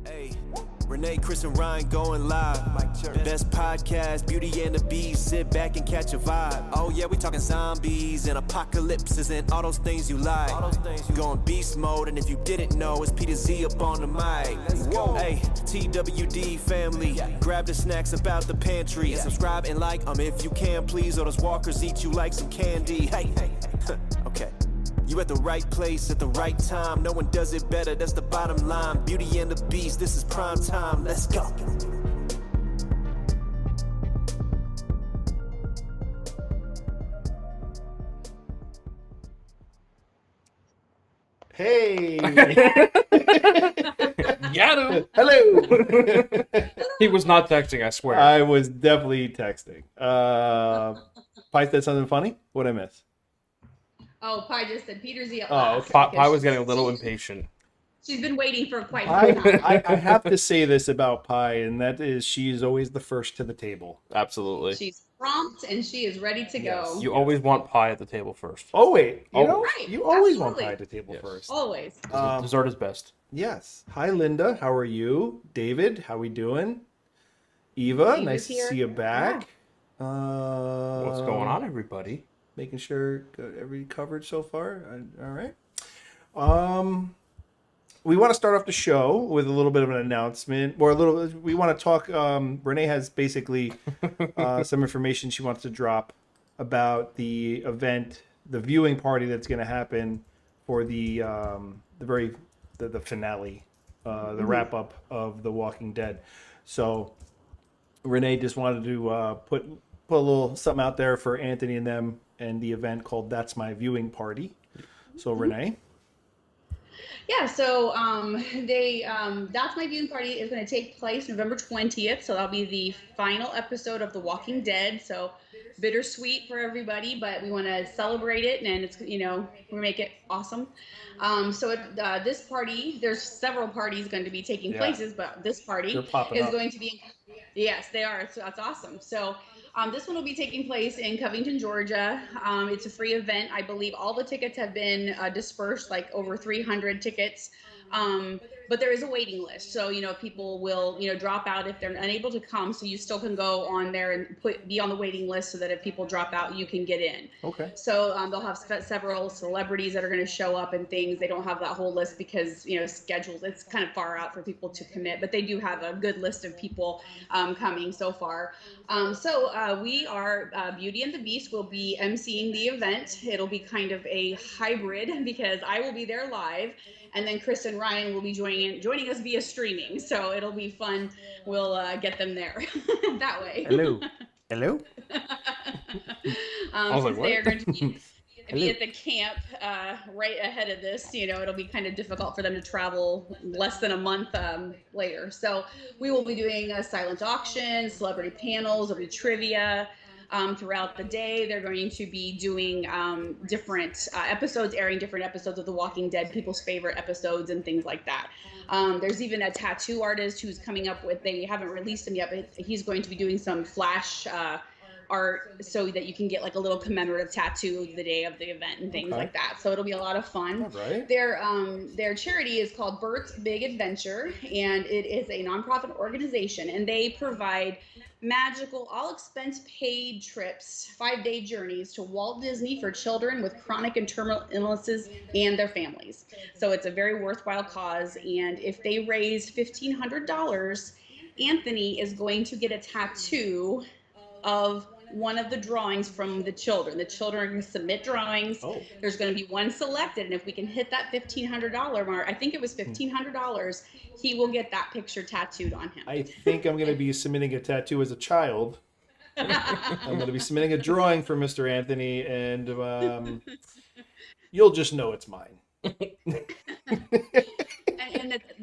Hey, Renee, Chris, and Ryan going live. Best podcast, Beauty and the Beast. Sit back and catch a vibe. Oh yeah, we talking zombies and apocalypses and all those things you like. Going beast mode, and if you didn't know, it's P to Z up on the mic. Hey, TWD family, grab the snacks about the pantry. Subscribe and like if you can, please, or those walkers eat you like some candy. Hey, okay. You at the right place at the right time. No one does it better, that's the bottom line. Beauty and the Beast, this is prime time. Let's go. Hey! Got him! Hello! He was not texting, I swear. I was definitely texting. Pi said something funny? What'd I miss? Oh, Pi just said Peter Z. Oh, okay. Pi was getting a little impatient. She's been waiting for quite some time. I have to say this about Pi, and that is she is always the first to the table. Absolutely. She's prompt and she is ready to go. You always want pie at the table first. Oh, wait. You know, Right, you always absolutely. want Pi at the table first. Always. Dessert is best. Yes. Hi, Linda. How are you? David, how we doing? Eva, Eva's nice to here. see you back. What's going on, everybody? Making sure every covered so far. All right. We want to start off the show with a little bit of an announcement, or we want to talk. Renee has basically some information she wants to drop about the event, the viewing party that's going to happen for the finale, the wrap up of The Walking Dead. So Renee just wanted to put a little something out there for Anthony and them, and the event called That's My Viewing Party. So Renee. Yeah, so That's My Viewing Party is going to take place November 20th. So that'll be the final episode of The Walking Dead. So bittersweet for everybody, but we want to celebrate it, and it's, we make it awesome. This party, there's several parties going to be taking places, but this party is going to be, yes, they are. So that's awesome. So this one will be taking place in Covington, Georgia. It's a free event. I believe all the tickets have been dispersed, like over 300 tickets. But there is a waiting list. So, people will, drop out if they're unable to come. So you still can go on there and be on the waiting list so that if people drop out, you can get in. Okay. So they'll have several celebrities that are going to show up and things. They don't have that whole list because, schedules, it's kind of far out for people to commit. But they do have a good list of people coming so far. We are Beauty and the Beast will be emceeing the event. It'll be kind of a hybrid because I will be there live. And then Chris and Ryan will be joining us via streaming. So it'll be fun. We'll get them there that way. Hello. Hello. I was like, what? They are going to be at the camp right ahead of this. It'll be kind of difficult for them to travel less than a month later. So we will be doing a silent auction, celebrity panels, there'll be trivia. Throughout the day, they're going to be doing different episodes, airing different episodes of The Walking Dead, people's favorite episodes and things like that. There's even a tattoo artist who's coming up with, they haven't released him yet, but he's going to be doing some flash art so that you can get like a little commemorative tattoo the day of the event and things like that. So it'll be a lot of fun. All right. Their charity is called Bert's Big Adventure, and it is a nonprofit organization, and they provide magical, all-expense-paid trips, 5-day journeys to Walt Disney for children with chronic and terminal illnesses and their families. So it's a very worthwhile cause, and if they raise $1,500, Anthony is going to get a tattoo of one of the drawings from the children. The children are going to submit drawings. Oh. There's going to be one selected, and if we can hit that $1,500 mark, I think it was $1,500, he will get that picture tattooed on him. I think I'm going to be submitting a tattoo as a child. I'm going to be submitting a drawing for Mr. Anthony, and you'll just know it's mine. And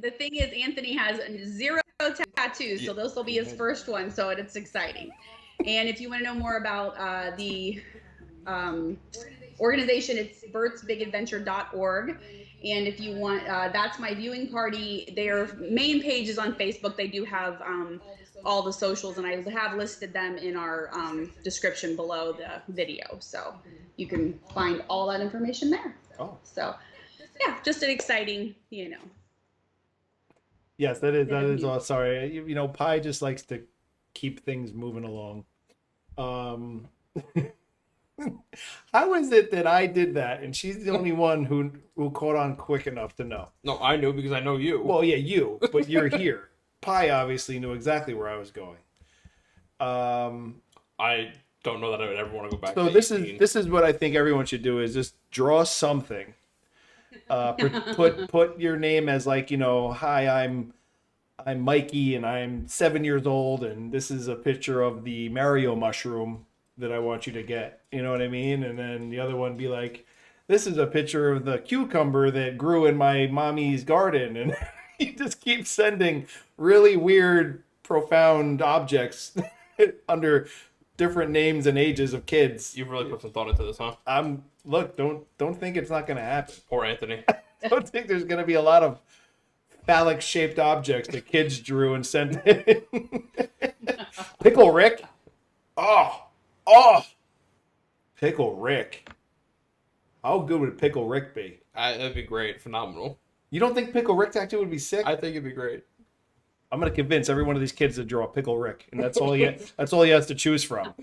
the thing is, Anthony has 0 tattoos, so those will be his first one, so it's exciting. And if you want to know more about the organization, it's bertsbigadventure.org. And if you want, That's My Viewing Party, their main page is on Facebook. They do have all the socials, and I have listed them in our description below the video. So you can find all that information there. Oh. So, yeah, just an exciting, Yes, that is all. Sorry, Pi just likes to keep things moving along. How is it that I did that and she's the only one who caught on quick enough to know? No, I knew because I know you. Well, yeah, you, but you're here. Pi obviously knew exactly where I was going. I don't know that I would ever want to go back. So to this 18. is what I think everyone should do is just draw something. Put your name as like, hi, I'm Mikey and I'm 7 years old and this is a picture of the Mario mushroom that I want you to get. You know what I mean? And then the other one be like, this is a picture of the cucumber that grew in my mommy's garden. And you just keep sending really weird, profound objects under different names and ages of kids. You've really put some thought into this, huh? Look, don't think it's not going to happen. Poor Anthony. I don't think there's going to be a lot of phallic-shaped objects that kids drew and sent in. Pickle Rick. Oh, Pickle Rick. How good would Pickle Rick be? That'd be great. Phenomenal. You don't think Pickle Rick actually would be sick? I think it'd be great. I'm going to convince every one of these kids to draw Pickle Rick, and that's all he has to choose from.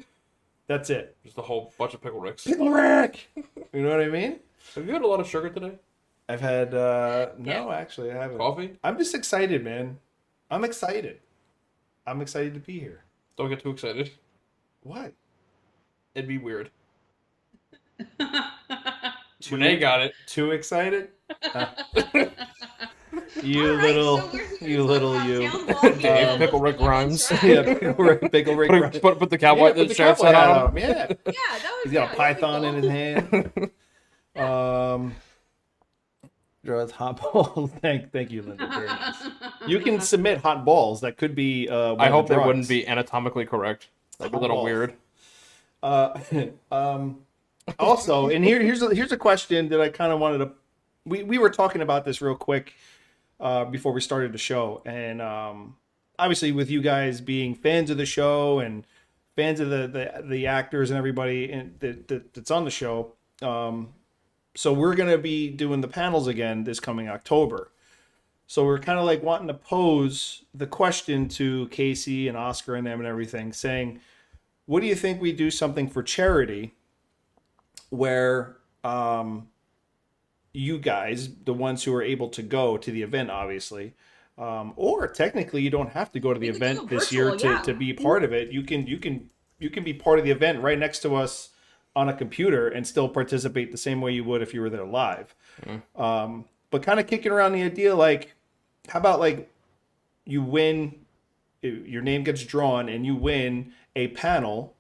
That's it. Just a whole bunch of Pickle Ricks. Pickle Rick. You know what I mean? Have you had a lot of sugar today? I've had no, actually, I haven't. Coffee? I'm just excited, man. I'm excited to be here. Don't get too excited. What? It'd be weird. Renee got it. Too excited? You Pickle Rick rhymes. Yeah, Pickle Rick. Put the cowboy put the sheriff's cowboy hat hat on. on. Yeah. Yeah, that was. He's got a python in his hand. hand. Draws hot balls. Thank you, Linda. Very nice. You can submit hot balls. That could be. One I of hope the they drugs. wouldn't be anatomically correct. That'd be a little Hot balls. weird. Also, and here's a question that I kind of wanted to. We were talking about this real quick before we started the show, and obviously with you guys being fans of the show and fans of the actors and everybody that's on the show, so we're gonna be doing the panels again this coming October. So we're kind of like wanting to pose the question to Casey and Oscar and them and everything, saying, what do you think we do something for charity where you guys, the ones who are able to go to the event, obviously, or technically you don't have to go to the event this year to be part of it. You can be part of the event right next to us on a computer and still participate the same way you would if you were there live. But kind of kicking around the idea, like, how about like you win, your name gets drawn and you win a panel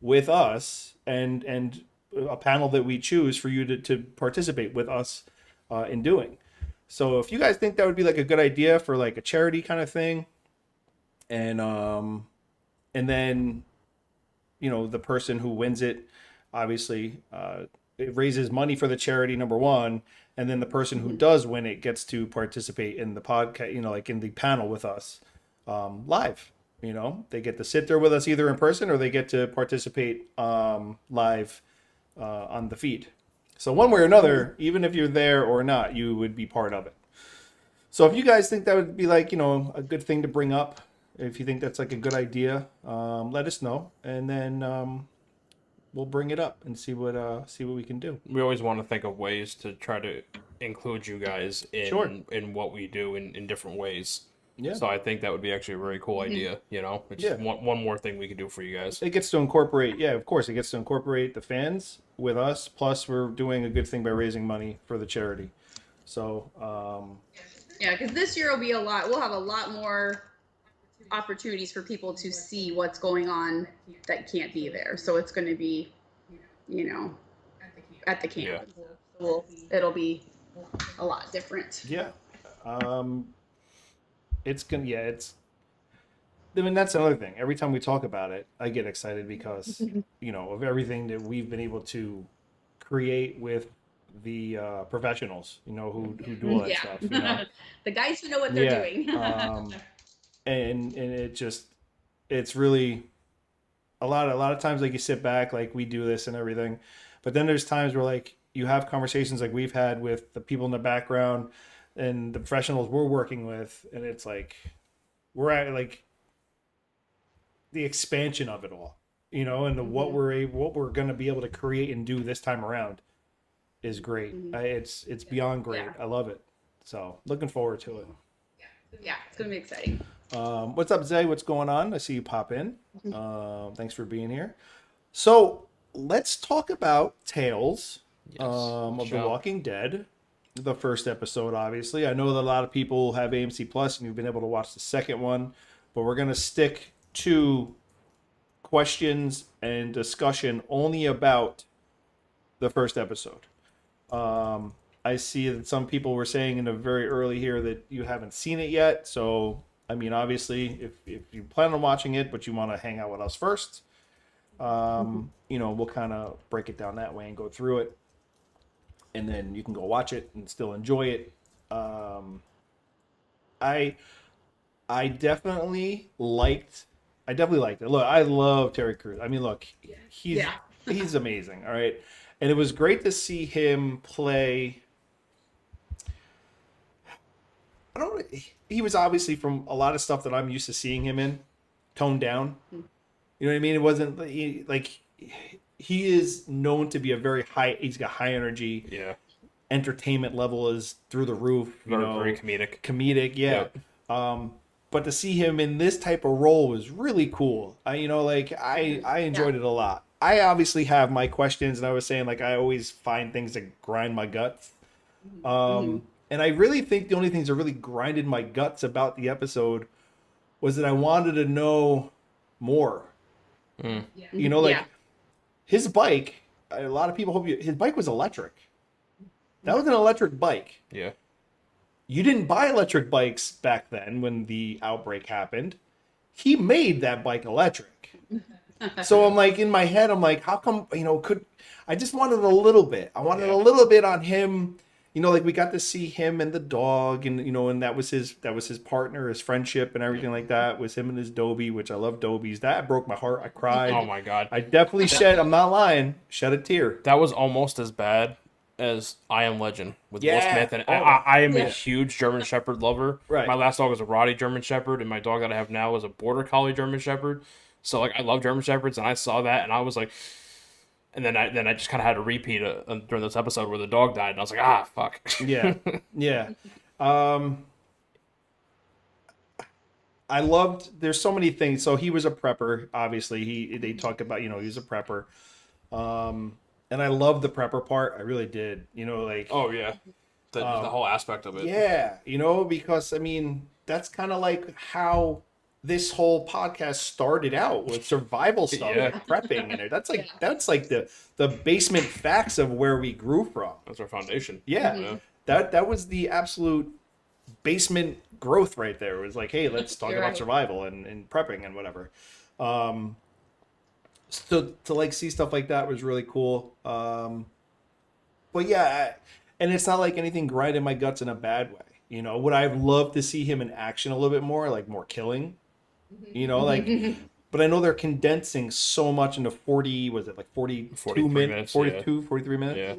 with us and a panel that we choose for you to participate with us in doing. So if you guys think that would be like a good idea for like a charity kind of thing, and then the person who wins it, obviously it raises money for the charity, number one, and then the person who does win it gets to participate in the podcast, like in the panel with us live. They get to sit there with us either in person or they get to participate live on the feed. So one way or another, even if you're there or not, you would be part of it. So if you guys think that would be like, a good thing to bring up, if you think that's like a good idea, let us know. And then we'll bring it up and see what we can do. We always want to think of ways to try to include you guys in what we do in different ways. Yeah. So I think that would be actually a very cool idea. It's just one more thing we could do for you guys. It gets to incorporate, of course, it gets to incorporate the fans with us. Plus, we're doing a good thing by raising money for the charity. So, because this year will be we'll have a lot more opportunities for people to see what's going on that can't be there. So it's going to be, at the camp. Yeah. It'll be a lot different. Yeah. That's another thing. Every time we talk about it, I get excited because, of everything that we've been able to create with the professionals, who do all that stuff. The guys who know what they're doing. And it's really a lot of times, like, you sit back, like, we do this and everything, but then there's times where, like, you have conversations like we've had with the people in the background and the professionals we're working with, and it's like we're at like the expansion of it all, you know, and what we're going to be able to create and do this time around is great. It's beyond great. I love it. So looking forward to it. Yeah, it's gonna be exciting. What's up, Zay? What's going on? I see you pop in. Thanks for being here. So let's talk about Tales of The Walking Dead. The first episode, obviously. I know that a lot of people have AMC Plus and you've been able to watch the second one, but we're going to stick to questions and discussion only about the first episode. I see that some people were saying in the very early here that you haven't seen it yet. So, I mean, obviously, if you plan on watching it, but you want to hang out with us first, you know, we'll kind of break it down that way and go through it. And then you can go watch it and still enjoy it. I definitely liked it. Look, I love Terry Crews. I mean, look, he's amazing. All right. And it was great to see him play. He was obviously, from a lot of stuff that I'm used to seeing him in, toned down. You know what I mean? It wasn't like he is known to be he's got high energy. Yeah. Entertainment level is through the roof. Very comedic. Yeah. But to see him in this type of role was really cool. I enjoyed it a lot. I obviously have my questions, and I was saying, like, I always find things that grind my guts. And I really think the only things that really grinded my guts about the episode was that I wanted to know more. You know, like his bike, a lot of people his bike was electric. That was an electric bike. Yeah. You didn't buy electric bikes back then when the outbreak happened. He made that bike electric. So I'm like, in my head, I'm like, how come, you know, I just wanted a little bit. I wanted a little bit on him. You know, like we got to see him and the dog, and, you know, and that was his partner, his friendship and everything like that was him and his Dobie, which I love Dobies. That broke my heart. I cried. Oh my God. I definitely I'm not lying, shed a tear. That was almost as bad as I Am Legend with Will Smith. And I am a huge German Shepherd lover. Right. My last dog was a Rottie German Shepherd, and my dog that I have now is a Border Collie German Shepherd. So, like, I love German Shepherds, and I saw that, and I was like, and then I just kind of had a repeat during this episode where the dog died, and I was like, fuck. Yeah. I loved, there's so many things. So he was a prepper, obviously. They talk about, you know, he was a prepper. And I loved the prepper part. I really did. You know, like... Oh, yeah. The whole aspect of it. Yeah, you know, because, I mean, that's kind of like how this whole podcast started out, with survival stuff, and prepping in it. That's like the basement facts of where we grew from. That's our foundation. Yeah. That was the absolute basement growth right there. It was like, hey, let's talk about survival and prepping and whatever. So to like see stuff like that was really cool. But yeah, and it's not like anything grinding my guts in a bad way. You know, would I have loved to see him in action a little bit more, like more killing? You know, like, but I know they're condensing so much into 42 minutes, 43 minutes. Yeah.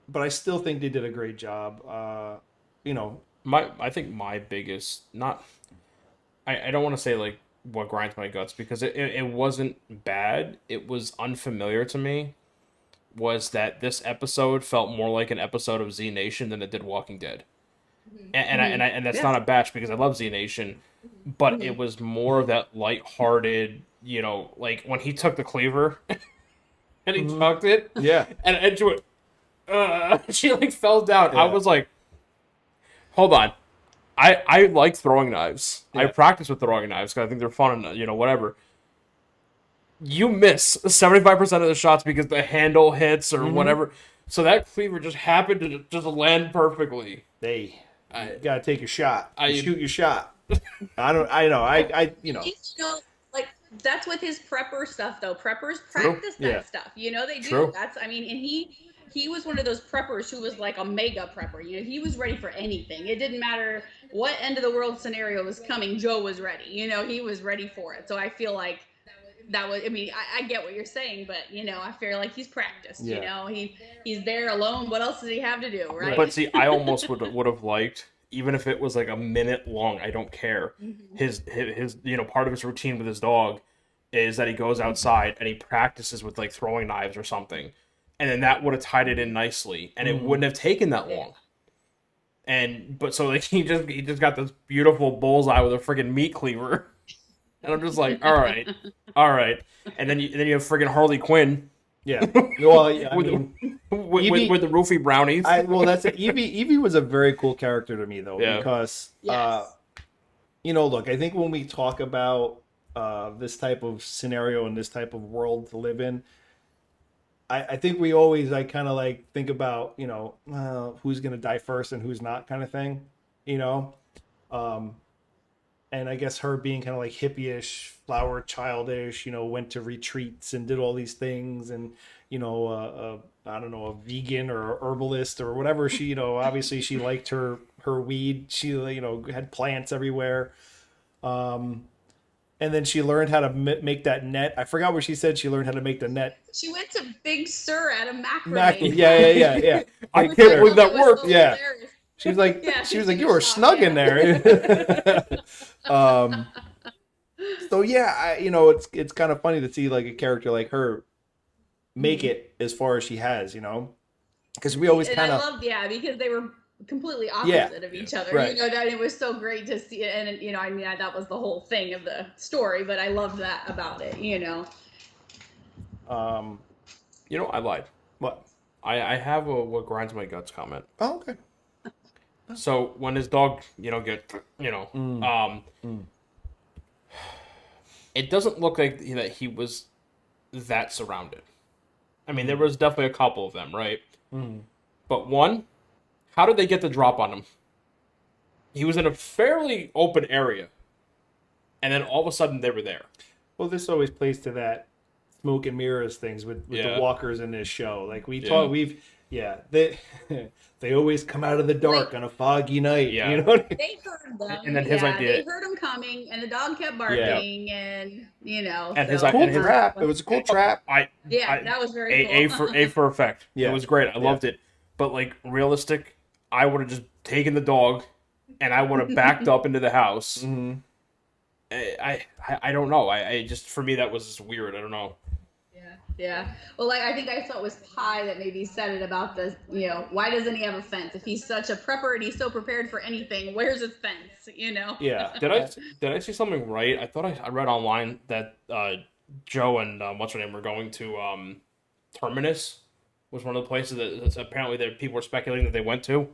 But I still think they did a great job. You know, I think my biggest, I don't want to say like what grinds my guts, because it wasn't bad. It was unfamiliar to me. Was that this episode felt more like an episode of Z Nation than it did Walking Dead. And that's not a bash, because I love Z Nation, but it was more of that lighthearted, you know, like when he took the cleaver and he tucked it, and she went, she like fell down. I was like, hold on, I like throwing knives. I practice with throwing knives because I think they're fun and, you know, whatever. You miss 75% of the shots because the handle hits or whatever. So that cleaver just happened to just land perfectly. Hey, you gotta take a shot. Shoot your shot. I you know. Like, that's with his prepper stuff, though. Preppers practice that stuff. You know, they do. That's, I mean, and he was one of those preppers who was like a mega prepper. You know, he was ready for anything. It didn't matter what end of the world scenario was coming. Joe was ready. You know, he was ready for it. So I feel like that was, I mean, I get what you're saying, but you know, I feel like he's practiced. Yeah. You know, he's there alone. What else does he have to do, right? But see, I almost would have liked, even if it was like a minute long, I don't care. His you know, part of his routine with his dog is that he goes outside and he practices with like throwing knives or something, and then that would have tied it in nicely, and it wouldn't have taken that long. But so like he just got this beautiful bullseye with a friggin' meat cleaver, and I'm just like, all right, and then you have friggin' Harley Quinn. Yeah. Well, yeah, I with, mean, with the roofie brownies. That's it. Evie was a very cool character to me though, because you know, look, I think when we talk about this type of scenario and this type of world to live in, I think we always kind of like think about, you know, who's gonna die first and who's not, kind of thing, you know. And I guess her being kind of like hippie-ish, flower childish, you know, went to retreats and did all these things, and you know, I don't know, a vegan or a herbalist or whatever. She, you know, obviously she liked her weed. She, you know, had plants everywhere. And then she learned how to make that net. I forgot what she said. She learned how to make the net. She went to Big Sur at a macrame. Yeah. I can't believe that worked. So Yeah. hilarious. She was like, Yeah, she was she like, you was were shocked, snug yeah. in there. So yeah, you know, it's kind of funny to see like a character like her make it as far as she has, you know, because we always And kind I of loved, because they were completely opposite of each other. right. You know, that it was so great to see it, and you know, I mean, that was the whole thing of the story. But I loved that about it. You know. You know, I lied. What? I have a what grinds my guts comment. Oh, okay. So when his dog, you know, it doesn't look like that he was that surrounded. I mean, there was definitely a couple of them, right? But one, how did they get the drop on him? He was in a fairly open area, and then all of a sudden they were there. Well, this always plays to that smoke and mirrors things with the walkers in this show. Like they always come out of the dark on a foggy night. Yeah. You know what I mean? They heard them. And then his idea. They heard him coming, and the dog kept barking, and you know. And his so- idea- Cool trap. It was a cool trap. that was very cool. A for effect. Yeah. It was great. I loved it. But like realistic, I would have just taken the dog, and I would have backed up into the house. I don't know. I just, for me, that was just weird. I don't know. Yeah. Well, like I think I saw it was Pie that maybe said it about this. You know, why doesn't he have a fence? If he's such a prepper and he's so prepared for anything, where's his fence? You know. Yeah. Did I see something right? I thought I read online that Joe and what's her name were going to Terminus, was one of the places that apparently that people were speculating that they went to.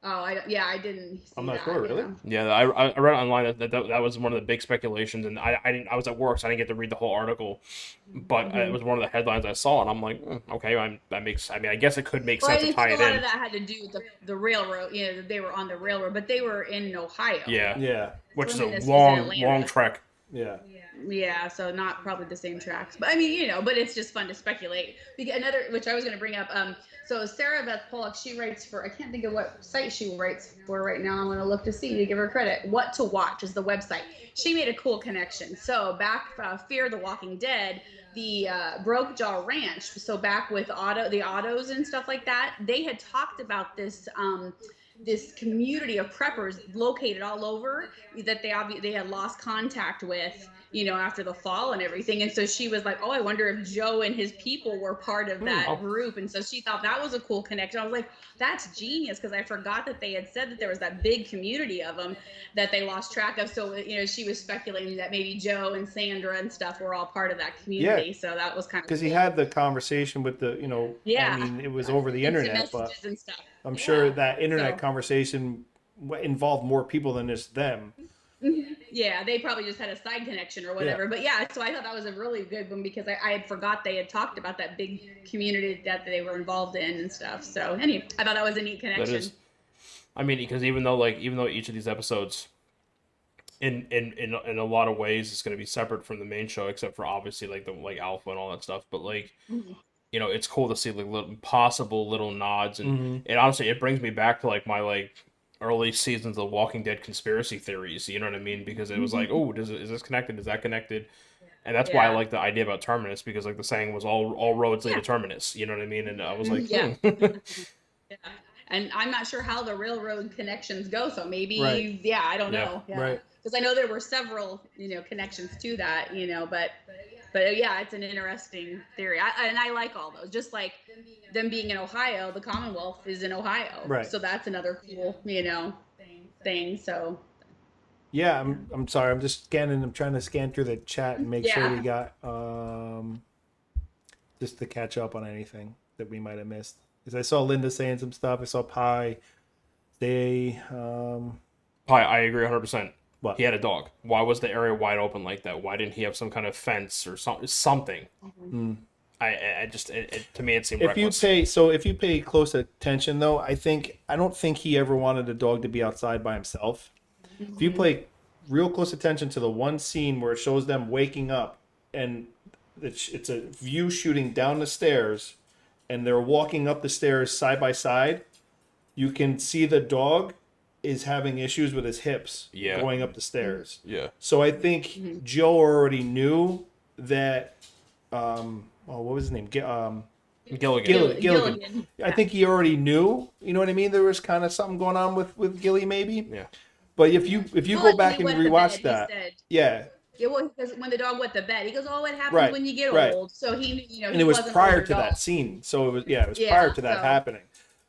Oh, I didn't. See I'm not that, sure, really. know. Yeah, I read online that was one of the big speculations, and I was at work, so I didn't get to read the whole article, but it was one of the headlines I saw, and I'm like, okay, that makes. I mean, I guess it could make sense to tie it a lot in. of that had to do with the railroad. You know, they were on the railroad, but they were in Ohio. Yeah, which is Women's a is in long Atlanta. trek. Yeah. Yeah, so not probably the same tracks, but I mean, you know, but it's just fun to speculate. Another, which I was going to bring up, so Sarah Beth Pollock, she writes for, I can't think of what site she writes for right now. I'm going to look to see to give her credit. What to Watch is the website. She made a cool connection. So back Fear the Walking Dead, the Broke Jaw Ranch. So back with the autos and stuff like that, they had talked about this. This community of preppers located all over that they had lost contact with, you know, after the fall and everything. And so she was like, oh, I wonder if Joe and his people were part of that group. And so she thought that was a cool connection. I was like, that's genius, because I forgot that they had said that there was that big community of them that they lost track of. So, you know, she was speculating that maybe Joe and Sandra and stuff were all part of that community. So that was kind of because cool. he had the conversation with the, you know, I mean, it was over the Instant internet, but messages and stuff. I'm sure that internet conversation involved more people than just them. Yeah, they probably just had a side connection or whatever. But yeah, so I thought that was a really good one, because I had forgot they had talked about that big community that they were involved in and stuff. So anyway, I thought that was a neat connection. That is, I mean, because even though each of these episodes, in a lot of ways, is going to be separate from the main show, except for obviously like the Alpha and all that stuff. But like, you know, it's cool to see like possible little nods, and honestly, it brings me back to like my early seasons of Walking Dead conspiracy theories. You know what I mean? Because it was like, oh, is this connected? Is that connected? And that's why I Yeah. like the idea about Terminus, because like the saying was all roads lead to Terminus. You know what I mean? And I was like, Yeah. hmm. Yeah. And I'm not sure how the railroad connections go, so maybe, Right. yeah, I don't Yeah. know. Yeah. Right. Because I know there were several, connections to that, but yeah, it's an interesting theory. And I like all those. Just like them being in Ohio, the Commonwealth is in Ohio. Right. So that's another cool, thing. So Yeah, I'm sorry. I'm just scanning. I'm trying to scan through the chat and make sure Yeah. we got just to catch up on anything that we might have missed. Because I saw Linda saying some stuff. I saw Pi. They I agree 100%. What? He had a dog. Why was the area wide open like that? Why didn't he have some kind of fence or something? I just to me it seemed if reckless. if you pay close attention though, I don't think he ever wanted a dog to be outside by himself. If you pay real close attention to the one scene where it shows them waking up and it's a view shooting down the stairs and they're walking up the stairs side by side, you can see the dog is having issues with his hips going up the stairs. Yeah. So I think Joe already knew that what was his name? Gilligan. Gilligan. I think he already knew. You know what I mean? There was kind of something going on with Gilly, maybe. Yeah. But if you Well, go back he and wet the rewatch bed, that, he said. yeah, Yeah, well, because when the dog wet the bed, he goes, "Oh, what happens Right, when you get right. old?" So he, and he it was wasn't prior older to dog. that scene. So it was Yeah, prior to that so- happening.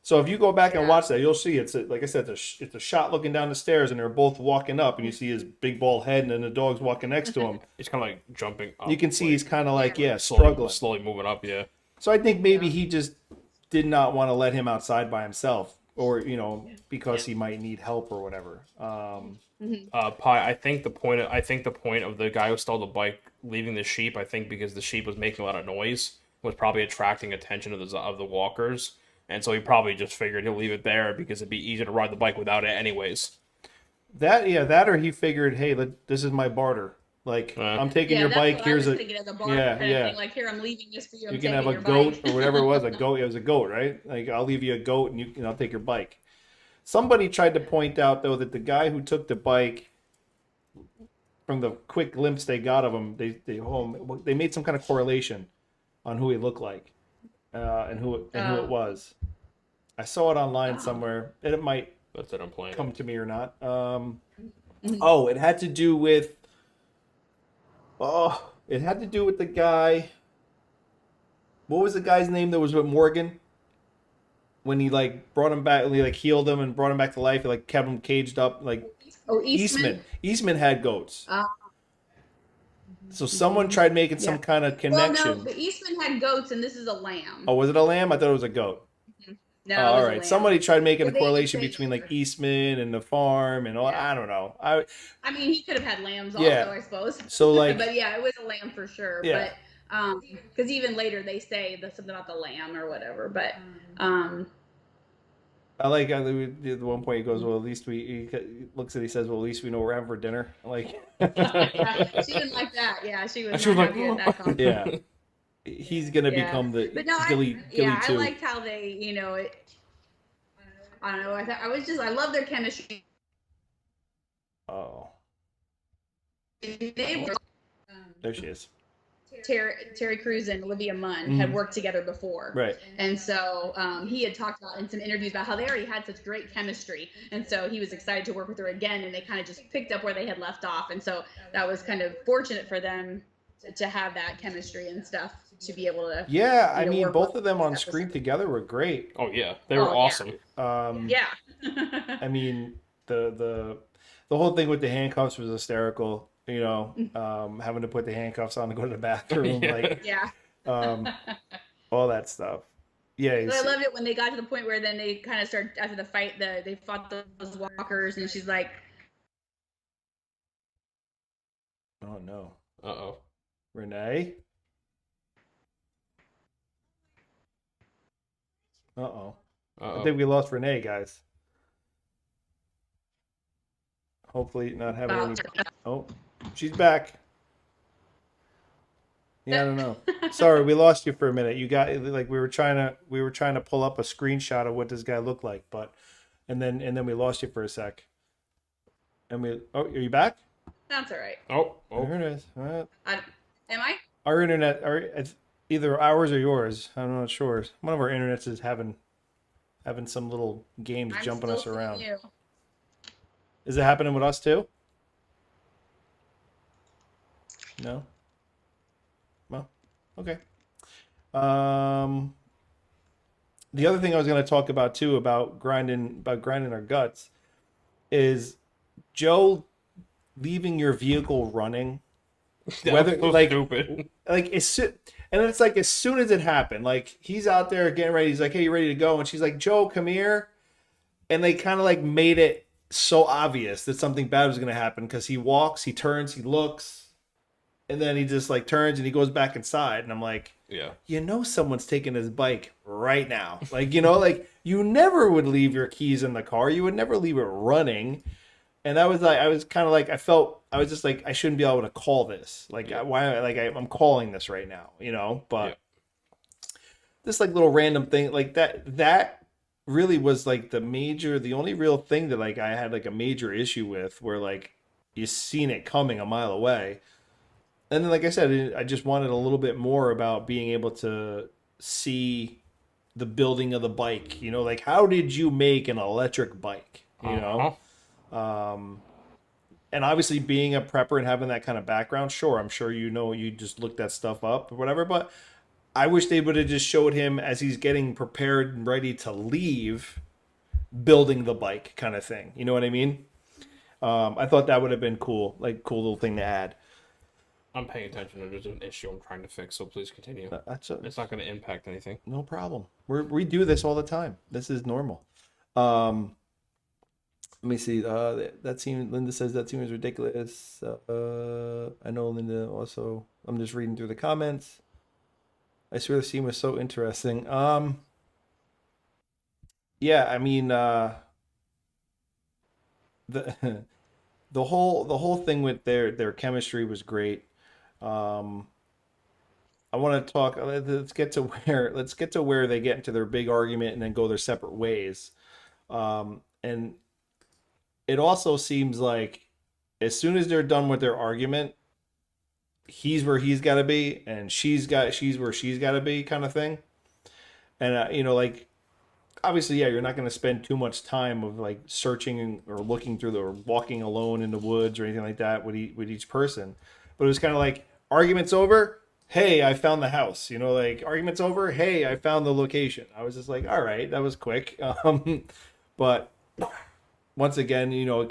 So if you go back and Yeah. watch that, you'll see like I said, it's a shot looking down the stairs, and they're both walking up, and you see his big bald head, and then the dog's walking next to him. He's kind of like jumping up. You can see he's kind of like slowly, struggling. moving up. Yeah. So I think maybe he just did not want to let him outside by himself, or because he might need help or whatever. Pi. I think the point of the guy who stole the bike leaving the sheep. I think because the sheep was making a lot of noise, was probably attracting attention of the walkers, and so he probably just figured he'll leave it there because it'd be easier to ride the bike without it anyways. That or he figured, hey, this is my barter. Like I'm taking your that's bike. what Here's I was a thinking as a barter yeah, kind of yeah. thing. Like, here, I'm leaving this for you. I'm You can have a taking goat your bike. or whatever it was. A goat. It was a goat, right? Like I'll leave you a goat, and I'll take your bike. Somebody tried to point out though that the guy who took the bike, from the quick glimpse they got of him, they made some kind of correlation on who he looked like, and who it was. I saw it online somewhere, and it might That's it. I'm playing. come to me or not. Oh, it had to do with. Oh, it had to do with the guy. What was the guy's name that was with Morgan? When he brought him back, he healed him and brought him back to life. He kept him caged up. Oh, Eastman. Eastman had goats. So someone tried making some kind of connection. Well, no, but Eastman had goats, and this is a lamb. Oh, was it a lamb? I thought it was a goat. No, Oh, it was all a right. lamb. Somebody tried making a They correlation say- between Eastman and the farm and all. I don't know. I mean, he could have had lambs also, Yeah. I suppose. So But yeah, it was a lamb for sure. Yeah. But because even later they say something about the lamb or whatever. But I like at one point he goes, well, at least he looks at it, he says, well, at least we know we're having for dinner. yeah, she didn't like that. Yeah, she was She was not like, happy at that comment. Yeah. He's going to Yeah. become the But no, Gilly I too. liked how they, I don't know. I love their chemistry. Oh, They were there she is. Terry Crews and Olivia Munn had worked together before. Right. And so he had talked about in some interviews about how they already had such great chemistry. And so he was excited to work with her again, and they kind of just picked up where they had left off. And so that was kind of fortunate for them to have that chemistry and stuff to be able to. Yeah, I mean, work both with of them on that screen person. together were great. Oh yeah, they were Oh, yeah. awesome. Yeah. I mean, the whole thing with the handcuffs was hysterical. Having to put the handcuffs on to go to the bathroom, Yeah. all that stuff. Yeah, But I loved it when they got to the point where then they kind of started after the fight. They fought those walkers, and she's like, oh no, Uh-oh. Renee. I Uh-oh. think we lost Renee, guys. Hopefully, not having any. Oh, she's back. Yeah, I don't know. Sorry, we lost you for a minute. You got we were trying to pull up a screenshot of what this guy looked like, and then we lost you for a sec. And are you back? "That's all right." Oh. There it is. All right. Am I? Our internet, either ours or yours. I'm not sure. One of our internets is having some little games I'm jumping still us around. seeing you. Is it happening with us too? No. Well, okay. The other thing I was going to talk about too about grinding our guts is Joe leaving your vehicle running. Whether so like stupid. Like and it's like as soon as it happened, like he's out there getting ready. He's like, "Hey, you ready to go?" And she's like, "Joe, come here." And they kind of like made it so obvious that something bad was going to happen because he walks, he turns, he looks, and then he just like turns and he goes back inside. And I'm like, yeah, you know, someone's taking his bike right now. Like, you know, like you never would leave your keys in the car. You would never leave it running. And that was like, I was kind of like, I was just like, I shouldn't be able to call this. Like, why? Like, I'm calling this right now, you know. But this like little random thing like that really was like the only real thing that like I had like a major issue with, where like you seen it coming a mile away. And then, like I said, I just wanted a little bit more about being able to see the building of the bike. You know, like how did you make an electric bike? You know. And obviously being a prepper and having that kind of background, sure, I'm sure you know, you just looked that stuff up or whatever, but I wish they would have just showed him as he's getting prepared and ready to leave, building the bike kind of thing. You know what I mean? I thought that would have been cool, like cool little thing to add. I'm paying attention. There's an issue I'm trying to fix, so please continue. It's not going to impact anything. No problem. We do this all the time. This is normal. Let me see. Linda says that seems ridiculous. I know Linda also. I'm just reading through the comments. I swear the scene was so interesting. Yeah, I mean, the the whole thing with their chemistry was great. I want to talk. Let's get to where they get into their big argument and then go their separate ways. And it also seems like as soon as they're done with their argument, he's where he's got to be, and she's where she's got to be, kind of thing. And you know, like obviously, yeah, you're not going to spend too much time of like searching or looking through or walking alone in the woods or anything like that with each person. But it was kind of like arguments over. Hey, I found the house. You know, like arguments over. Hey, I found the location. I was just like, all right, that was quick. But once again, you know,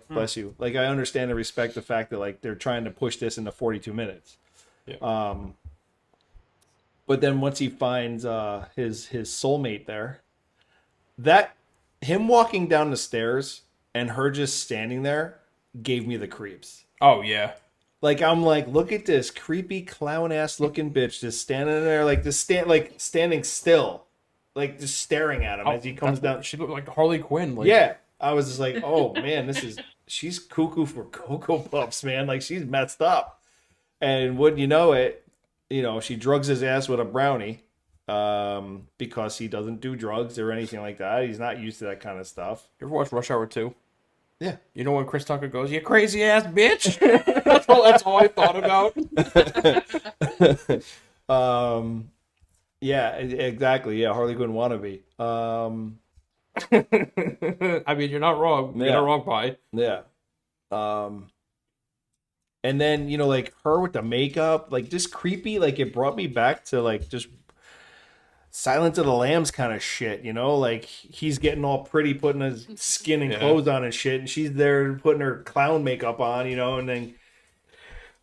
bless you. Like I understand and respect the fact that like they're trying to push this into 42 minutes. Yeah. But then once he finds his soulmate there, that him walking down the stairs and her just standing there gave me the creeps. Oh yeah. Like I'm like, look at this creepy clown ass looking bitch just standing there, like standing still, like just staring at him as he comes down. She looked like Harley Quinn. Like... Yeah, I was just like, oh man, she's cuckoo for Cocoa Puffs, man. Like she's messed up. And wouldn't you know it, you know, she drugs his ass with a brownie, because he doesn't do drugs or anything like that. He's not used to that kind of stuff. You ever watch Rush Hour 2? Yeah. You know when Chris Tucker goes, "You crazy ass bitch." that's all I thought about. Yeah, exactly. Yeah, Harley Quinn wannabe. I mean, you're not wrong. You're not wrong, Pie. Yeah. And then, you know, like her with the makeup, like just creepy. Like it brought me back to like just Silence of the Lambs kind of shit, you know? Like he's getting all pretty, putting his skin and clothes on and shit, and she's there putting her clown makeup on, you know? And then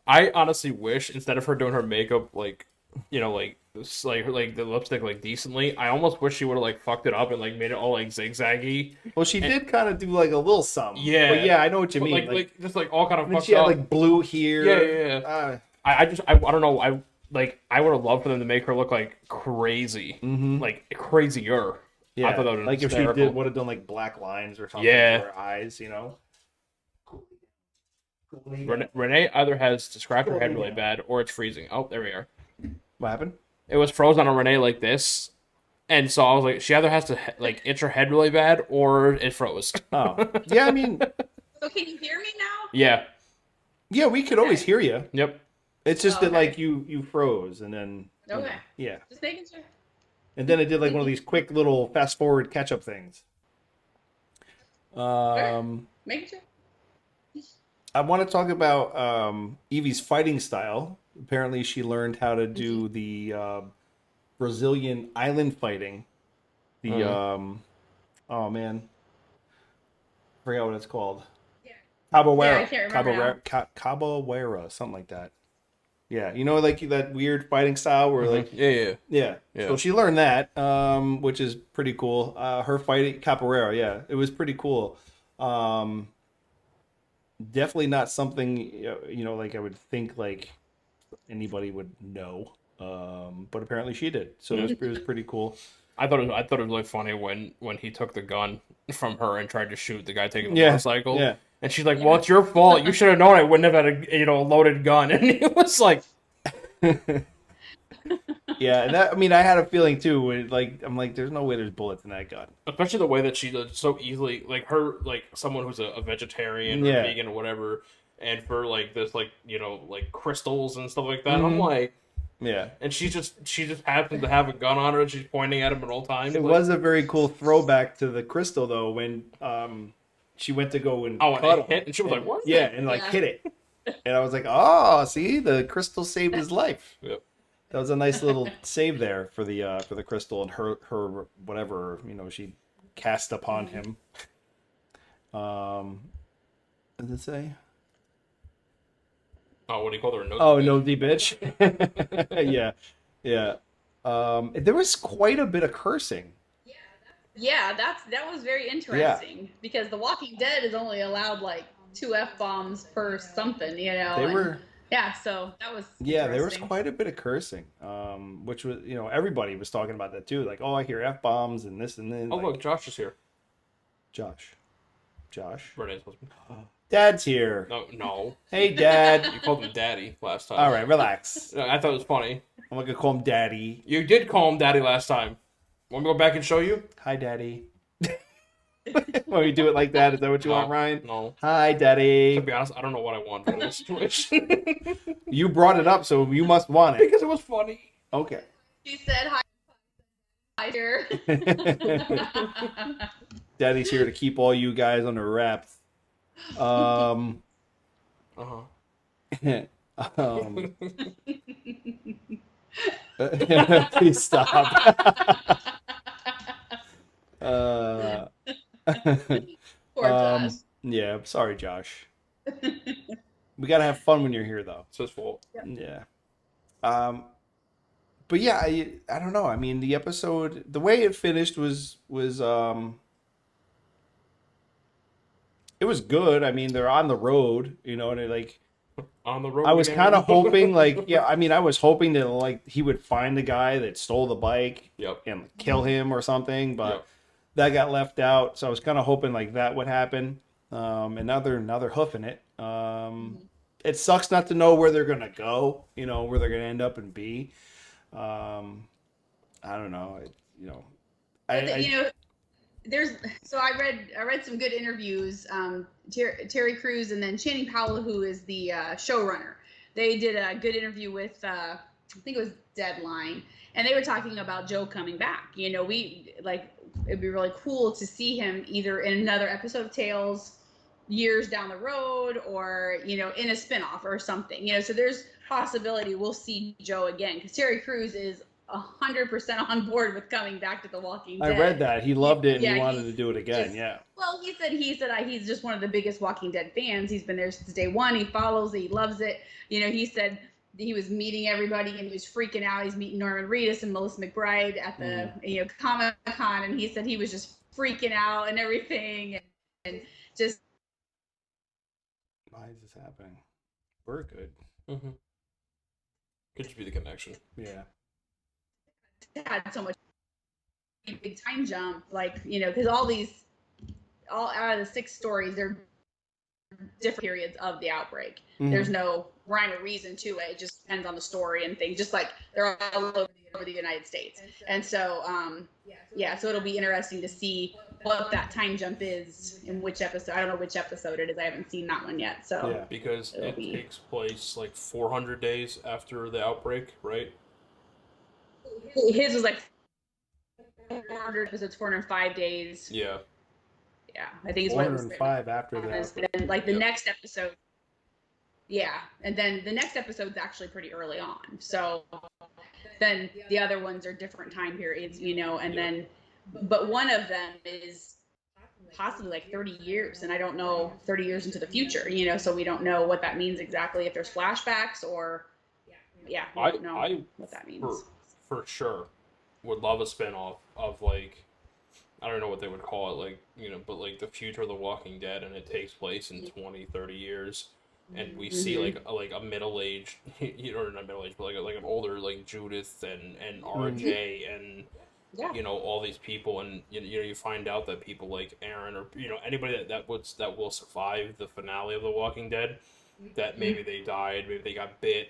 I honestly wish instead of her doing her makeup, like, you know, like the lipstick like decently, I almost wish she would have like fucked it up and like made it all like zigzaggy. Well, she did kind of do like a little something. Yeah. But yeah, I know what you mean. Like just like all kind of fucked she had up. like blue here. Yeah. I don't know. I would have loved for them to make her look like crazy, like crazier. Yeah, I thought that would like if she would have done like black lines or something for her eyes, you know. Renee either has to scratch her head really bad or it's freezing. Oh, there we are. What happened? It was frozen on Renee like this, and so I was like, she either has to like itch her head really bad or it froze. Oh, yeah. I mean, so can you hear me now? Yeah. Yeah, we could always hear you. Yep. It's just that Okay. like you froze and then Okay. yeah, Just making sure. and then it did like one of these quick little fast forward catch up things. Making sure. I want to talk about Evie's fighting style. Apparently, she learned how to do the Brazilian island fighting. The oh man, I forgot what it's called. Capoeira. Yeah, I can't remember Capoeira, something like that. Yeah, you know, like that weird fighting style where like yeah. So she learned that, which is pretty cool. Her fighting capoeira, yeah, it was pretty cool. Definitely not something you know, like I would think like anybody would know, but apparently she did. So it was pretty cool. I thought it was really funny when he took the gun from her and tried to shoot the guy taking the Yeah, motorcycle. yeah. And she's like, "Well, it's your fault. You should have known I wouldn't have had a loaded gun." And he was like, Yeah, and that, I mean, I had a feeling too. Like I'm like, there's no way there's bullets in that gun. especially the way that she does so easily, like her, like someone who's a vegetarian or Yeah. vegan or whatever, and for like this, like like crystals and stuff like that. I'm like, Yeah. and she just happens to have a gun on her and she's pointing at him at all times. It like, was a very cool throwback to the crystal though when she went to go and and cut it hit, and she was like, "What?" Yeah, and like Yeah. hit it. And I was like, oh, see, the crystal saved his life. Yep. That was a nice little save there for the crystal and her whatever, you know, she cast upon him. What did it say? Oh, what do you call her? Oh, nosy bitch. Yeah. Yeah. There was quite a bit of cursing. Yeah, that was very interesting because The Walking Dead is only allowed like 2 F-bombs per something, you know. They and- were Yeah, so that was Yeah, there was interesting. quite a bit of cursing, which was, you know, everybody was talking about that too. Like, oh, I hear F-bombs and this and then. Oh, like, look, Josh is here. Josh. Renee's husband. Dad's here. No. Hey, Dad. You called him Daddy last time. All right, relax. I thought it was funny. I'm not going to call him Daddy. You did call him Daddy last time. Want me to go back and show you? Hi, Daddy. When we do it like that, is that what you No, want, Ryan? No. Hi, To Daddy. be honest, I don't know what I want in this situation. You brought it up, so you must want it. Because it was funny. Okay. She said hi here. Daddy's here to keep all you guys under wraps. Uh-huh. Please stop. Poor Josh. Yeah, sorry, Josh. We gotta have fun when you're here, though. It's his fault. Yeah. But yeah, I don't know. I mean, the episode, the way it finished was it was good. I mean, they're on the road, you know, and like On the road. I was again. kind of hoping, like, yeah, I mean, I was hoping that like he would find the guy that stole the bike Yep. and kill him or something, but Yep. that got left out. So I was kind of hoping like that would happen. And now they're hoofing it. It sucks not to know where they're gonna go, you know, where they're gonna end up and be. I don't know, you know, You know, I read some good interviews. Terry Crews and then Channing Powell, who is the showrunner. They did a good interview with I think it was Deadline, and they were talking about Joe coming back. You know, it'd be really cool to see him either in another episode of Tales years down the road, or you know, in a spinoff or something. You know, so there's possibility we'll see Joe again because Terry Crews is 100% on board with coming back to The Walking Dead. I read that he loved it and Yeah, he wanted to he's do it again. just- Yeah. Well, he said he's just one of the biggest Walking Dead fans. He's been there since day one. He follows it. He loves it. You know, he said he was meeting everybody and he was freaking out. He's meeting Norman Reedus and Melissa McBride at the Comic-Con, and he said he was just freaking out and everything, and just. Why is this happening? We're good. Mm-hmm. Could just be the connection. Yeah. Had so much big time jump, like, you know, because all out of the 6 stories, they're different periods of the outbreak. Mhm. There's no rhyme or reason to it. It just depends on the story and things, just like they're all over the United States. And so, so it'll be interesting to see what that time jump is in which episode. I don't know which episode it is. I haven't seen that one yet. So Yeah. Because it takes place like 400 days after the outbreak, right? His was like 400 episodes, 405 days. Yeah. Yeah, I think it's what it was. 405 after that. And then, like the next episode. Yeah, and then the next episode's actually pretty early on. So then the other ones are different time periods, you know, and then, but one of them is possibly like 30 years, and I don't know 30 years into the future, you know, so we don't know what that means exactly, if there's flashbacks or, we don't know what that means. For sure would love a spinoff of like, I don't know what they would call it, like, you know, but like the future of The Walking Dead, and it takes place in 20, 30 years. And we see like a middle-aged, you know, not middle-aged, but like an older like Judith and RJ and you know, all these people, and you know you find out that people like Aaron, or you know, anybody that will survive the finale of The Walking Dead, that maybe they died, maybe they got bit,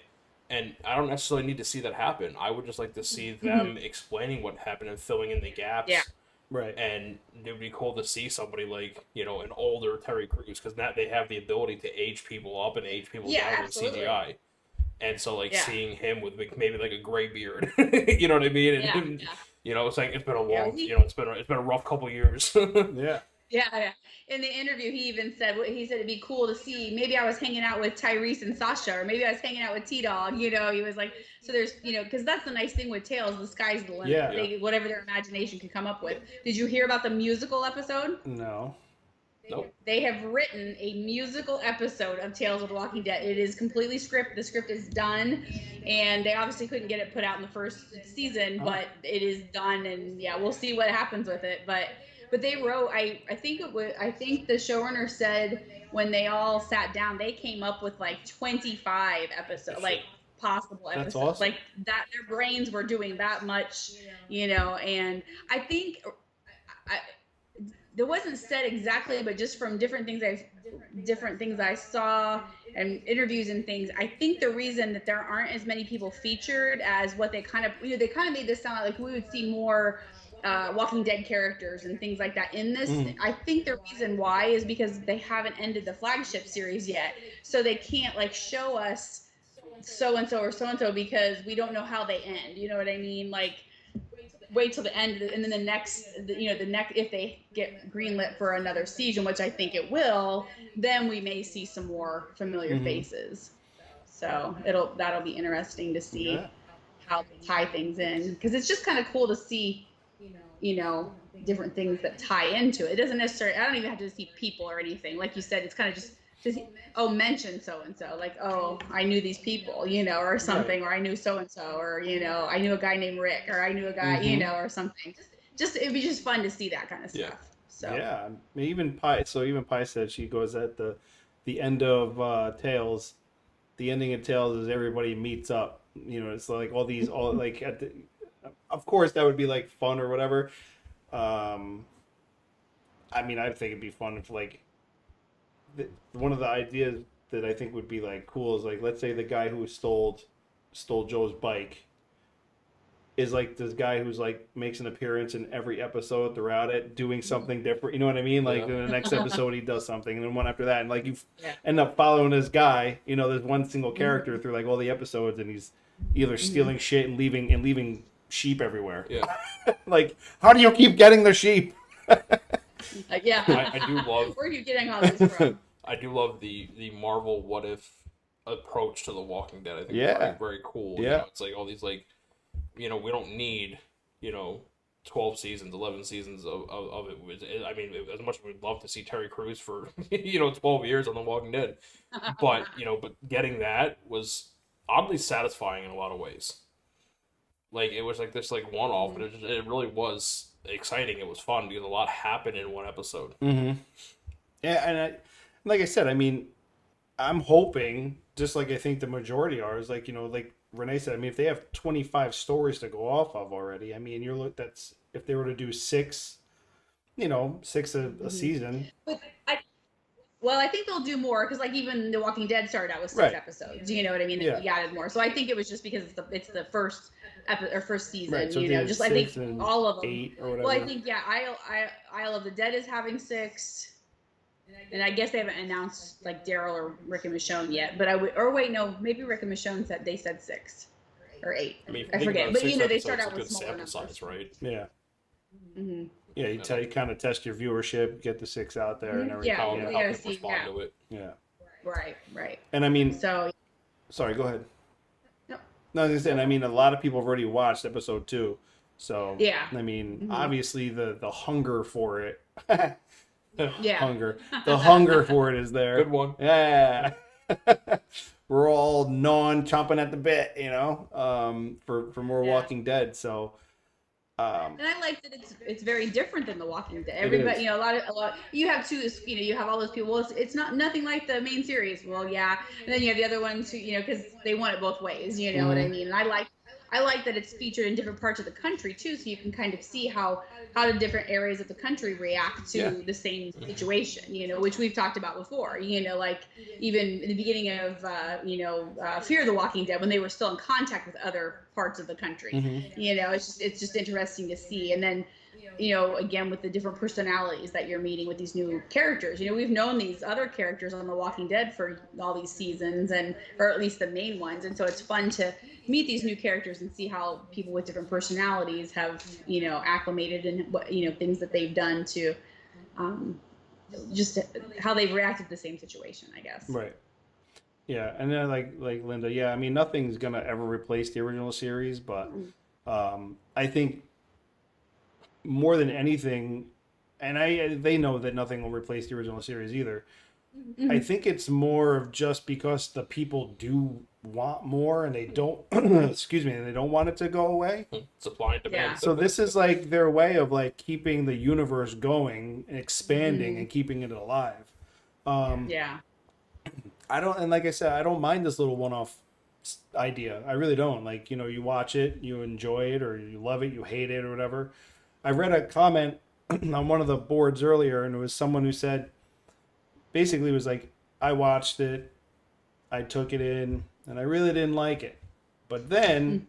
and I don't necessarily need to see that happen. I would just like to see them explaining what happened and filling in the gaps. Yeah. Right. And it would be cool to see somebody like, you know, an older Terry Crews, because now they have the ability to age people up and age people down with CGI. And so, like, seeing him with maybe like a gray beard, you know what I mean? And you know, it's like it's been a long, you know, it's been a rough couple years. Yeah. In the interview, he even said, it'd be cool to see, maybe I was hanging out with Tyrese and Sasha, or maybe I was hanging out with T-Dog, you know, he was like, so there's, you know, because that's the nice thing with Tales, the sky's the limit. Yeah. Whatever their imagination can come up with. Did you hear about the musical episode? No. Nope. They have written a musical episode of Tales of the Walking Dead. It is completely scripted. The script is done, and they obviously couldn't get it put out in the first season, but it is done, and we'll see what happens with it. But they wrote, I think the showrunner said when they all sat down, they came up with like 25 episodes, like possible episodes. That's awesome. Like that, their brains were doing that much, you know. And I think there wasn't said exactly, but just from different things I saw and interviews and things, I think the reason that there aren't as many people featured as what they kind of made this sound like we would see more Walking Dead characters and things like that in this. I think the reason why is because they haven't ended the flagship series yet, so they can't like show us so and so or so and so because we don't know how they end. You know what I mean? Like wait till the end, and then the next if they get greenlit for another season, which I think it will, then we may see some more familiar faces. So that'll be interesting to see how they tie things in, because it's just kind of cool to see, you know, different things that tie into it. It doesn't necessarily, I don't even have to see people or anything. Like you said, it's kind of just mention so-and-so, like, I knew these people, you know, or something, or I knew so-and-so, or, you know, I knew a guy named Rick, or I knew a guy, you know, or something. It'd be just fun to see that kind of stuff. So even Pi said she goes at the end of Tales, the ending of Tales is everybody meets up, you know, it's like all like at the, of course that would be like fun or whatever. I mean, I think it'd be fun if like one of the ideas that I think would be like cool is like, let's say the guy who stole Joe's bike is like this guy who's like makes an appearance in every episode throughout it, doing something different. You know what I mean? Like in the next episode he does something, and then one after that, and like you end up following this guy. You know, there's one single character through like all the episodes, and he's either stealing shit and leaving sheep everywhere. Yeah. Like, how do you keep getting the sheep? I do love. Where are you getting all this from? I do love the Marvel what if approach to The Walking Dead. I think it's very, very cool. Yeah. You know, it's like all these like, you know, we don't need, you know, 12 seasons, 11 seasons of it. I mean, as much as we'd love to see Terry Crews for, you know, 12 years on The Walking Dead, but getting that was oddly satisfying in a lot of ways. Like, it was like this like one-off, and it really was exciting. It was fun because a lot happened in one episode. Yeah, and like I said, I mean, I'm hoping, just like I think the majority are, is like, you know, like Renee said, I mean, if they have 25 stories to go off of already, I mean, that's if they were to do six a season. But Well, I think they'll do more because, like, even The Walking Dead started out with 6 Right. episodes. You know what I mean? Yeah. You added more, so I think it was just because it's the first first season. Right, so you they know, have just I think 6 and all of them. 8 or whatever. Well, I think Isle of the Dead is having 6, and I guess they haven't announced like Daryl or Rick and Michonne yet. But maybe Rick and Michonne said 6 or 8. I mean, I forget. But they start out with with smaller sample numbers. size, right? Yeah. Mm-hmm. Yeah, you kind of test your viewership, get the 6 out there and everything. Yeah, How we people gotta see, respond yeah. to it. Yeah. Right. And I mean, So, sorry, go ahead. no. No, I was just saying, I mean, a lot of people have already watched episode 2. So, Yeah. I mean, Mm-hmm. obviously the hunger for it. Yeah. Hunger. The hunger for it is there. Good one. Yeah. We're all chomping at the bit, for more Yeah. Walking Dead. So, And I like that it's very different than The Walking Dead. It Everybody, is. a lot. You have you have all those people. Well, it's not nothing like the main series. Well, yeah, and then you have the other ones who, because they want it both ways. You know what I mean? And I like that it's featured in different parts of the country too, so you can kind of see how the different areas of the country react to Yeah. the same situation. Which we've talked about before. Like even in the beginning of Fear the Walking Dead, when they were still in contact with other parts of the country. It's just interesting to see. And then again, with the different personalities that you're meeting with these new characters. We've known these other characters on The Walking Dead for all these seasons, or at least the main ones. And so it's fun to meet these new characters and see how people with different personalities have, acclimated and what, things that they've done to just how they've reacted to the same situation, I guess. right. Yeah, and then like Linda, yeah, I mean, nothing's going to ever replace the original series, but I think more than anything, and they know that nothing will replace the original series either. Mm-hmm. I think it's more of just because the people do want more and they don't excuse me, and they don't want it to go away. Supply and demand. Yeah. So this is like their way of like keeping the universe going and expanding and keeping it alive. Yeah. And like I said, I don't mind this little one-off idea. I really don't. Like, you watch it, you enjoy it, or you love it, you hate it, or whatever. I read a comment on one of the boards earlier, and it was someone who said, basically was like, I watched it, I took it in, and I really didn't like it. But then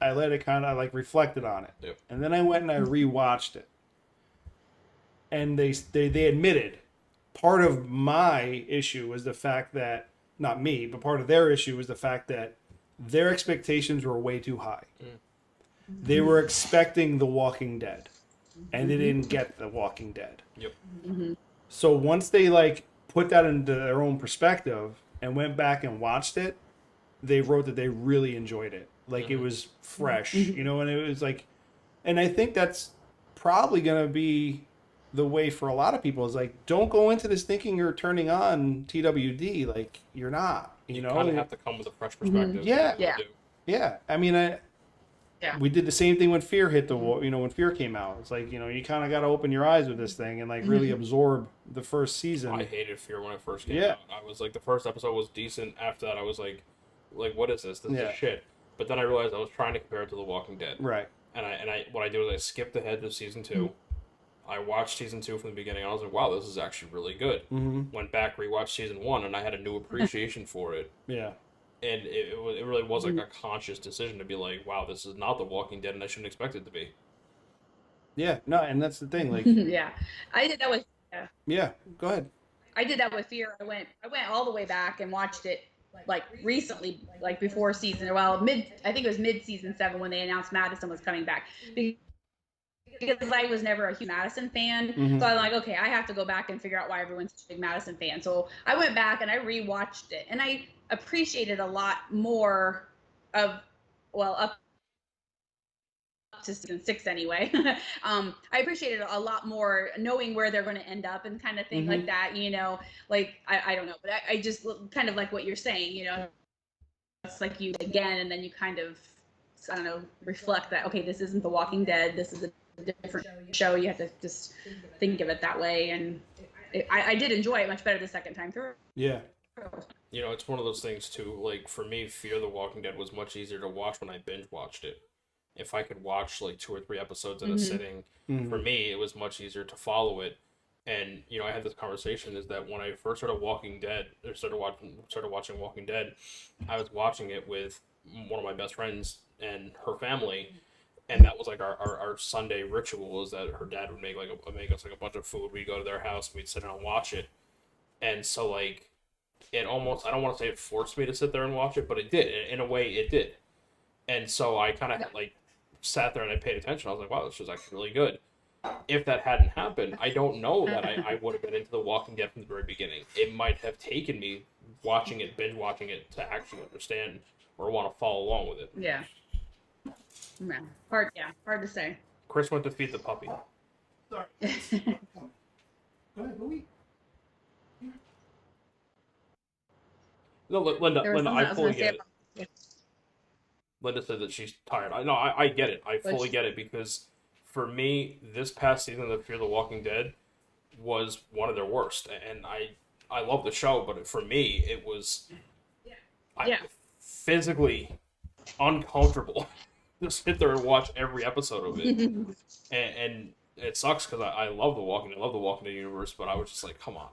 I let it kind of like reflected on it. Yep. And then I went and I rewatched it. And they admitted part of my issue was the fact that, not me, but part of their issue was the fact that their expectations were way too high. They were expecting The Walking Dead, and they didn't get The Walking Dead. Yep. So once they like put that into their own perspective and went back and watched it, they wrote that they really enjoyed it. Like it was fresh, and it was like, and I think that's probably going to be the way for a lot of people is like, don't go into this thinking you're turning on TWD. Like you're not, You kind of have to come with a fresh perspective. Yeah. You Yeah. do. Yeah. I mean, we did the same thing when Fear hit the wall, when Fear came out. It's like, you kind of got to open your eyes with this thing and like really absorb the first season. I hated Fear when it first came Yeah. out. I was like, the first episode was decent. After that, I was like, what is this? This Yeah. is shit. But then I realized I was trying to compare it to The Walking Dead. Right. And what I did was I skipped ahead to season 2. I watched season 2 from the beginning. And I was like, wow, this is actually really good. Went back, rewatched season 1, and I had a new appreciation for it. Yeah. And it really was like a conscious decision to be like, wow, this is not The Walking Dead, and I shouldn't expect it to be. Yeah. No, and that's the thing. Like, Yeah. I did that with yeah. Go ahead. I did that with Fear. I went all the way back and watched it like recently, like before season. Well, I think it was mid season 7 when they announced Madison was coming back. Because I was never a huge Madison fan, so I'm like, okay, I have to go back and figure out why everyone's such a big Madison fan. So I went back and I rewatched it, and I appreciated a lot more of, well, up to season 6 anyway. I appreciated a lot more knowing where they're going to end up and kind of thing like that. Like I don't know, but I just kind of like what you're saying. It's like you again, and then you kind of, I don't know, reflect that, okay, this isn't The Walking Dead, this is a different show. You have to just think of it that way, and I did enjoy it much better the second time through. Yeah. It's one of those things too. Like for me, Fear the Walking Dead was much easier to watch when I binge watched it. If I could watch like 2 or 3 episodes in a sitting, for me it was much easier to follow it And I had this conversation is that when I first started Walking Dead, or started watching Walking Dead, I was watching it with one of my best friends and her family, and that was like our Sunday ritual is that her dad would make us like a bunch of food. We'd go to their house, we'd sit down and watch it, and so like it almost, I don't want to say it forced me to sit there and watch it, but it did. In a way, it did. And so I kind of like sat there and I paid attention. I was like, wow, this was actually really good. If that hadn't happened, I don't know that I would have been into The Walking Dead from the very beginning. It might have taken me binge watching it to actually understand or want to follow along with it. Yeah. Hard to say. Chris went to feed the puppy. Sorry. Go ahead, Louie. No, Linda, I fully get it. Yeah. Linda said that she's tired. I get it. I fully get it because for me, this past season of Fear the Walking Dead was one of their worst, and I love the show, but for me, it was physically uncomfortable to sit there and watch every episode of it, and it sucks because I love the Walking Dead universe, but I was just like, come on.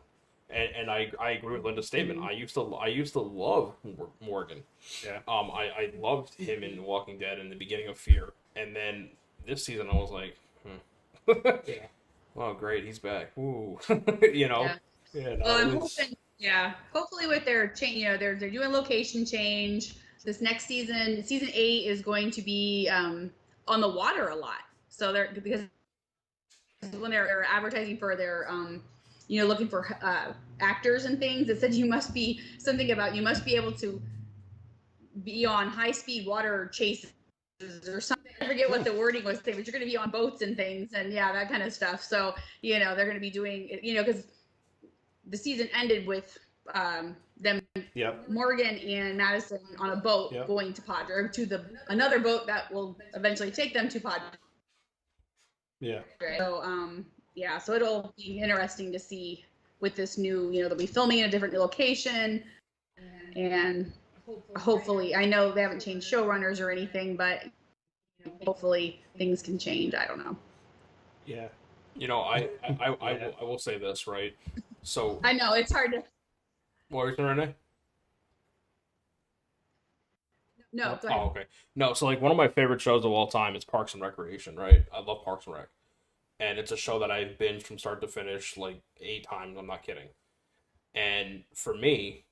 And I agree with Linda's statement. I used to love Morgan. Yeah. I loved him in Walking Dead in the beginning of Fear, and then this season I was like, Yeah. oh great, he's back. Ooh, Yeah. No, Well, I'm hoping. Yeah, hopefully with their change, they're doing location change. This next season 8 is going to be on the water a lot. So because when they're advertising for their looking for actors and things, it said you must be able to be on high-speed water chases or something. I forget what the wording was, but you're going to be on boats and things, and that kind of stuff. So they're going to be doing because the season ended with them, Morgan and Madison on a boat going to Padre, to another boat that will eventually take them to Padre. Yeah. So so it'll be interesting to see with this new, they'll be filming in a different location, and hopefully, I know they haven't changed showrunners or anything, but hopefully things can change. I don't know. Yeah. I will say this, right? So I know it's hard to. What were you saying, Renee? No, go ahead. Oh, okay. No, so like one of my favorite shows of all time is Parks and Recreation, right? I love Parks and Rec. And it's a show that I've binged from start to finish like 8 times. I'm not kidding. And for me,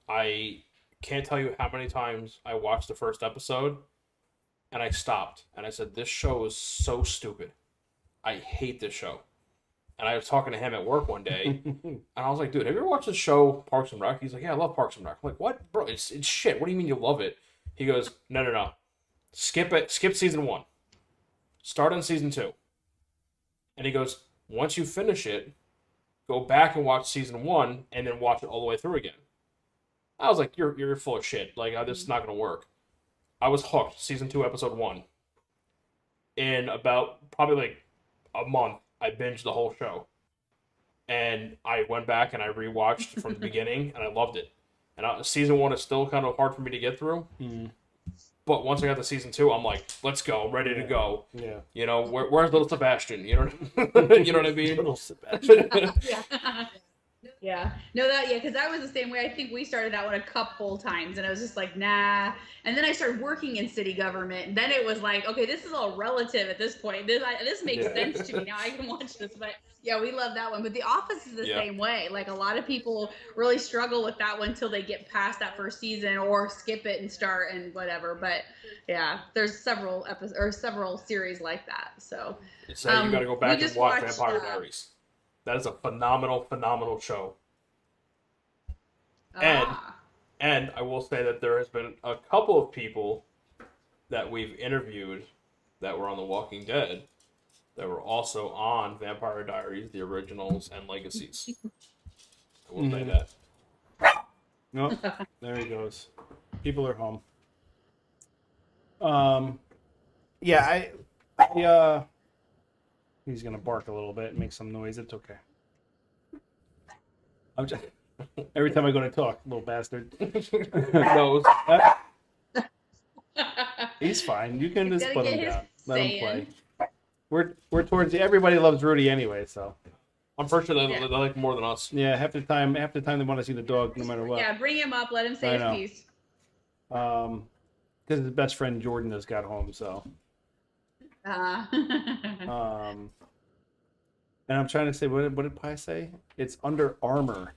I can't tell you how many times I watched the first episode and I stopped and I said, this show is so stupid. I hate this show. And I was talking to him at work one day and I was like, dude, have you ever watched the show Parks and Rec? He's like, yeah, I love Parks and Rec. I'm like, what? Bro, it's shit. What do you mean you love it? He goes, no. Skip it. Skip season 1. Start on season 2. And he goes, once you finish it, go back and watch season 1 and then watch it all the way through again. I was like, you're full of shit. Like, this is not going to work. I was hooked. Season 2, episode 1. In about probably like a month, I binged the whole show. And I went back and I rewatched from the beginning and I loved it. And season 1 is still kind of hard for me to get through. Mm. But once I got to season 2, I'm like, let's go, ready to go. Yeah. Where's little Sebastian? You know what I mean? Little Sebastian. Yeah. No, because I was the same way. I think we started that one a couple times, and I was just like, nah. And then I started working in city government, and then it was like, okay, this is all relative at this point. This makes sense to me now. I can watch this, but yeah, we love that one. But The Office is the same way. Like, a lot of people really struggle with that one until they get past that first season or skip it and start and whatever. But yeah, there's several episodes or several series like that. So you got to go back and watch Vampire Diaries. That is a phenomenal show. And I will say that there has been a couple of people that we've interviewed that were on The Walking Dead that were also on Vampire Diaries, the originals, and Legacies. I will say that. No, there he goes. People are home. Yeah, he's gonna bark a little bit and make some noise. It's okay. I'm just every time I go to talk, little bastard. No. He's fine. You can just put him down. Let him saying. play. We're towards everybody loves Rudy anyway, so I'm pretty sure they like more than us. Yeah, half the time they want to see the dog no matter what. Yeah, bring him up. Let him say his piece. Because his best friend Jordan just got home, so. And I'm trying to say, what did Pi say? It's Under Armour,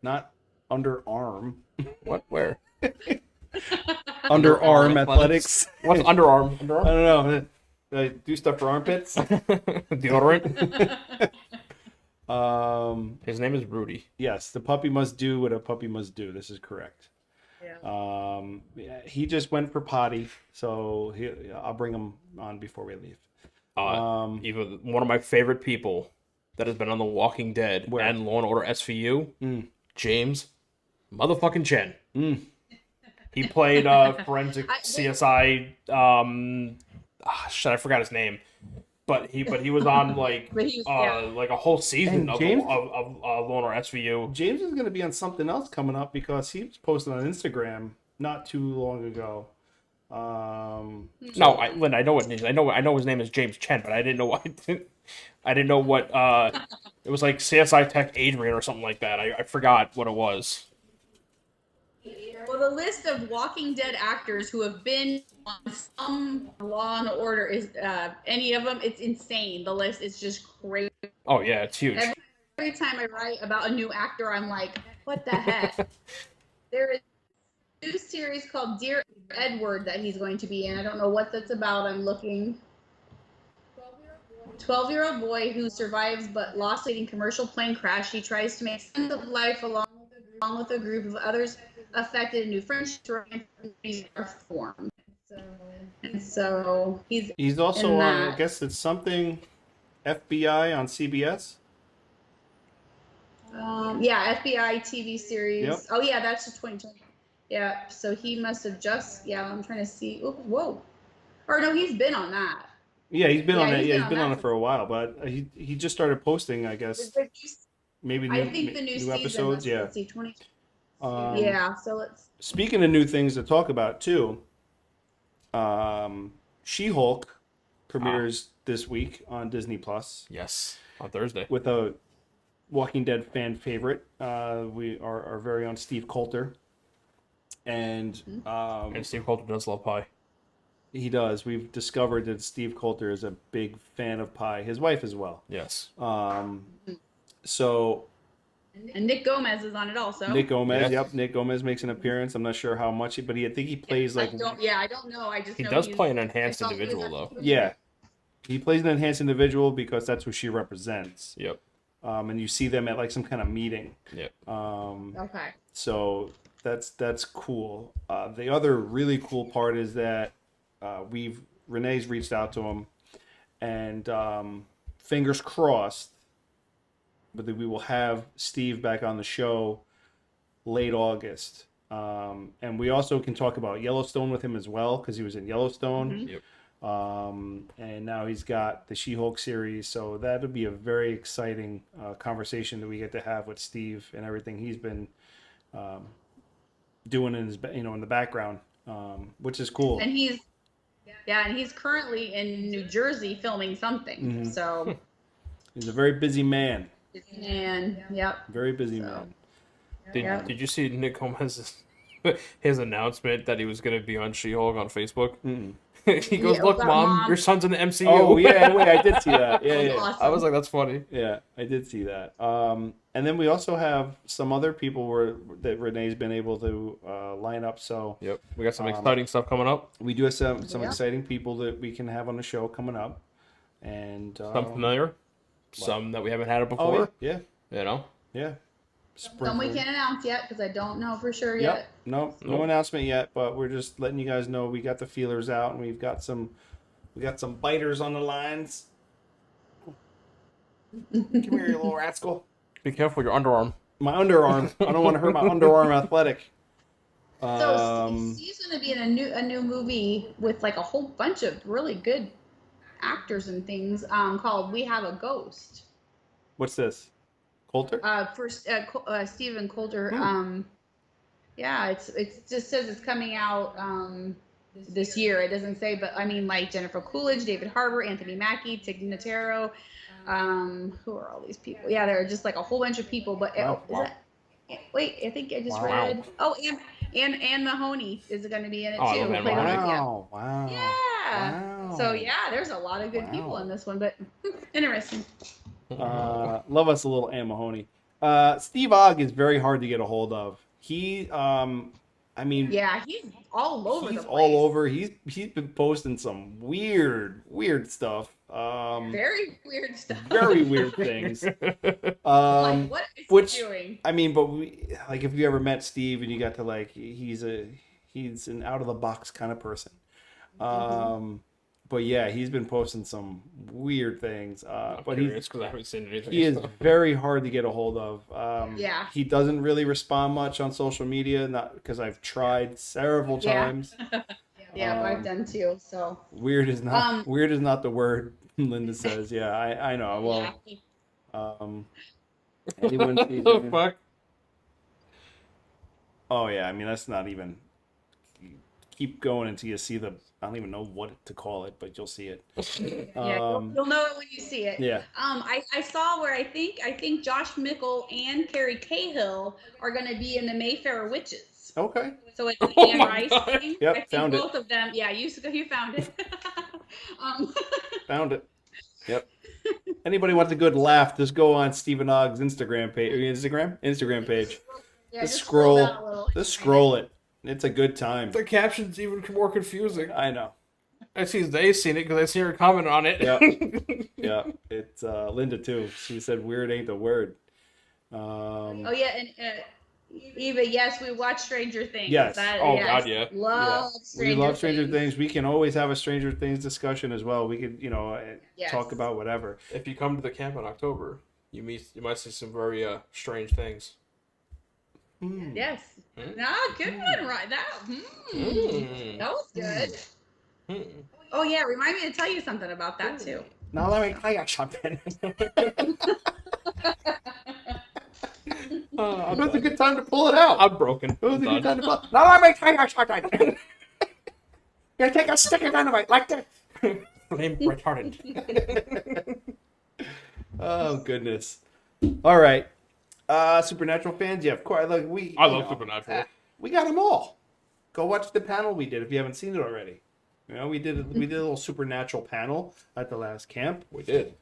not underarm. What? Where? Underarm athletics. What's underarm? I don't know. I do stuff for armpits. Deodorant. His name is Rudy. Yes, the puppy must do what a puppy must do. This is correct. Yeah. He just went for potty, so I'll bring him on before we leave. Even one of my favorite people that has been on The Walking Dead and Law and Order SVU, James motherfucking Chen. He played forensic CSI. I forgot his name, but he was on like a whole season of Law and Order SVU. James is going to be on something else coming up because he was posted on Instagram not too long ago. No, I know what I know his name is James Chen, but I didn't know what it was like CSI Tech Adrian or something like that. I forgot what it was. Well, the list of Walking Dead actors who have been on some Law and Order is any of them. It's insane. The list is just crazy. Oh yeah, it's huge. Every time I write about a new actor, I'm like, what the heck? There is a new series called Dear Edward that he's going to be in. I don't know what that's about. I'm looking. 12-year-old boy who survives but lost in a commercial plane crash. He tries to make sense of life along with a group of others affected. New friendships are formed. And so he's also on, I guess it's something FBI on CBS. Yeah, FBI TV series. Yep. Oh yeah, that's just 2020. Yeah, so he must have just. Yeah, I'm trying to see. Oh, whoa, or no, he's been on that. Yeah, he's been on that. Yeah, he's been on it for a while, but he just started posting, I guess. Maybe I think the new episodes. Yeah. Let's see, 20. Yeah. So let's. Speaking of new things to talk about too, She-Hulk premieres this week on Disney Plus. Yes, on Thursday with a Walking Dead fan favorite. We are our very own Steve Colter, and Steve Colter does love pie. He does. We've discovered that Steve Colter is a big fan of pie. His wife as well. Yes. So. And Nick Gomez is on it also. Nick Gomez, yep. Nick Gomez makes an appearance. I'm not sure how much, but I think he plays like. I don't know. I just. He does play an enhanced individual though. Yeah, he plays an enhanced individual because that's who she represents. Yep. And you see them at like some kind of meeting. Yep. Okay. So that's cool. The other really cool part is that Renee's reached out to him, and fingers crossed, but that we will have Steve back on the show late August. And we also can talk about Yellowstone with him as well, because he was in Yellowstone. Mm-hmm. Yep. And now he's got the She-Hulk series, so that'll be a very exciting conversation that we get to have with Steve and everything he's been doing in his in the background, which is cool. And he's currently in New Jersey filming something. Mm-hmm. So he's a very busy man. Yep. Very busy man. Did you see Nick Gomez's his announcement that he was going to be on She-Hulk on Facebook? Mm-mm. He goes, "Look, Mom, your son's in the MCU." Oh yeah, wait, I did see that. Yeah. Awesome. I was like, "That's funny." Yeah, I did see that. And then we also have some other people that Renee's been able to line up. So yep, we got some exciting stuff coming up. We do have some exciting people that we can have on the show coming up, and some familiar, some that we haven't had it before. Oh, yeah, you know, yeah. Some we can't announce yet because I don't know for sure yet. No announcement yet, but we're just letting you guys know we got the feelers out and we got some biters on the lines. Come here, you little rascal. Be careful with your underarm. My underarm. I don't want to hurt my underarm athletic. So Steve's going to be in a new movie with like a whole bunch of really good actors and things called We Have a Ghost. What's this? Colter? Stephen Colter. Yeah, it just says it's coming out this year. It doesn't say, but I mean, like Jennifer Coolidge, David Harbour, Anthony Mackie, Tig Notaro. Who are all these people? Yeah, there are just like a whole bunch of people. But wait, I think I just read. Oh, and Anne Mahoney is going to be in it too. I love Anne Mahoney. Wow. Yeah. Wow. So yeah, there's a lot of good people in this one, but interesting. Love us a little Anne Mahoney. Steve Ogg is very hard to get a hold of. He, I mean, yeah, he's all over the place. He's all over. He's been posting some weird stuff. Very weird stuff. Very weird things. Like, what is he doing? I mean, but like, if you ever met Steve and you got to like, he's an out of the box kind of person. But yeah, he's been posting some weird things. But it's because I haven't seen anything. He is very hard to get a hold of. Yeah. He doesn't really respond much on social media, not because I've tried several times. Yeah, but I've done too. So weird is not the word. Linda says, "Yeah, I know." Well, anyone sees the fuck? Oh yeah, I mean that's not even. Keep going until you see the. I don't even know what to call it, but you'll see it. Yeah, you'll know it when you see it. Yeah. I saw where I think Josh Mickle and Carrie Cahill are going to be in the Mayfair Witches. Okay. So it's the Anne Rice thing. Yep, I think found both of them. Yeah, you found it. Found it. Yep. Anybody wants a good laugh? Just go on Stephen Ogg's Instagram page. Instagram page. Yeah, just scroll. down a little. Just scroll it. It's a good time. The caption's even more confusing. I know. I see they've seen it because I see her comment on it. Yeah. Yeah. It's Linda too. She said weird ain't the word. Oh yeah, and Eva, yes, we watch Stranger Things. Yes. God, yeah. We love Stranger Things. We can always have a Stranger Things discussion as well. We could, talk about whatever. If you come to the camp in October, you might see some very strange things. Yes. No, good one, right? That was good. Oh yeah, remind me to tell you something about that too. Now let me tell you something. It was a good time to pull it out. I'm broken. It was a good time to pull it. Now let me tell you something. You take a stick of dynamite like this. Flame retardant. Oh goodness. All right. Supernatural fans, yeah, of course. I love Supernatural. We got them all. Go watch the panel we did if you haven't seen it already. We did a little Supernatural panel at the last camp. We did,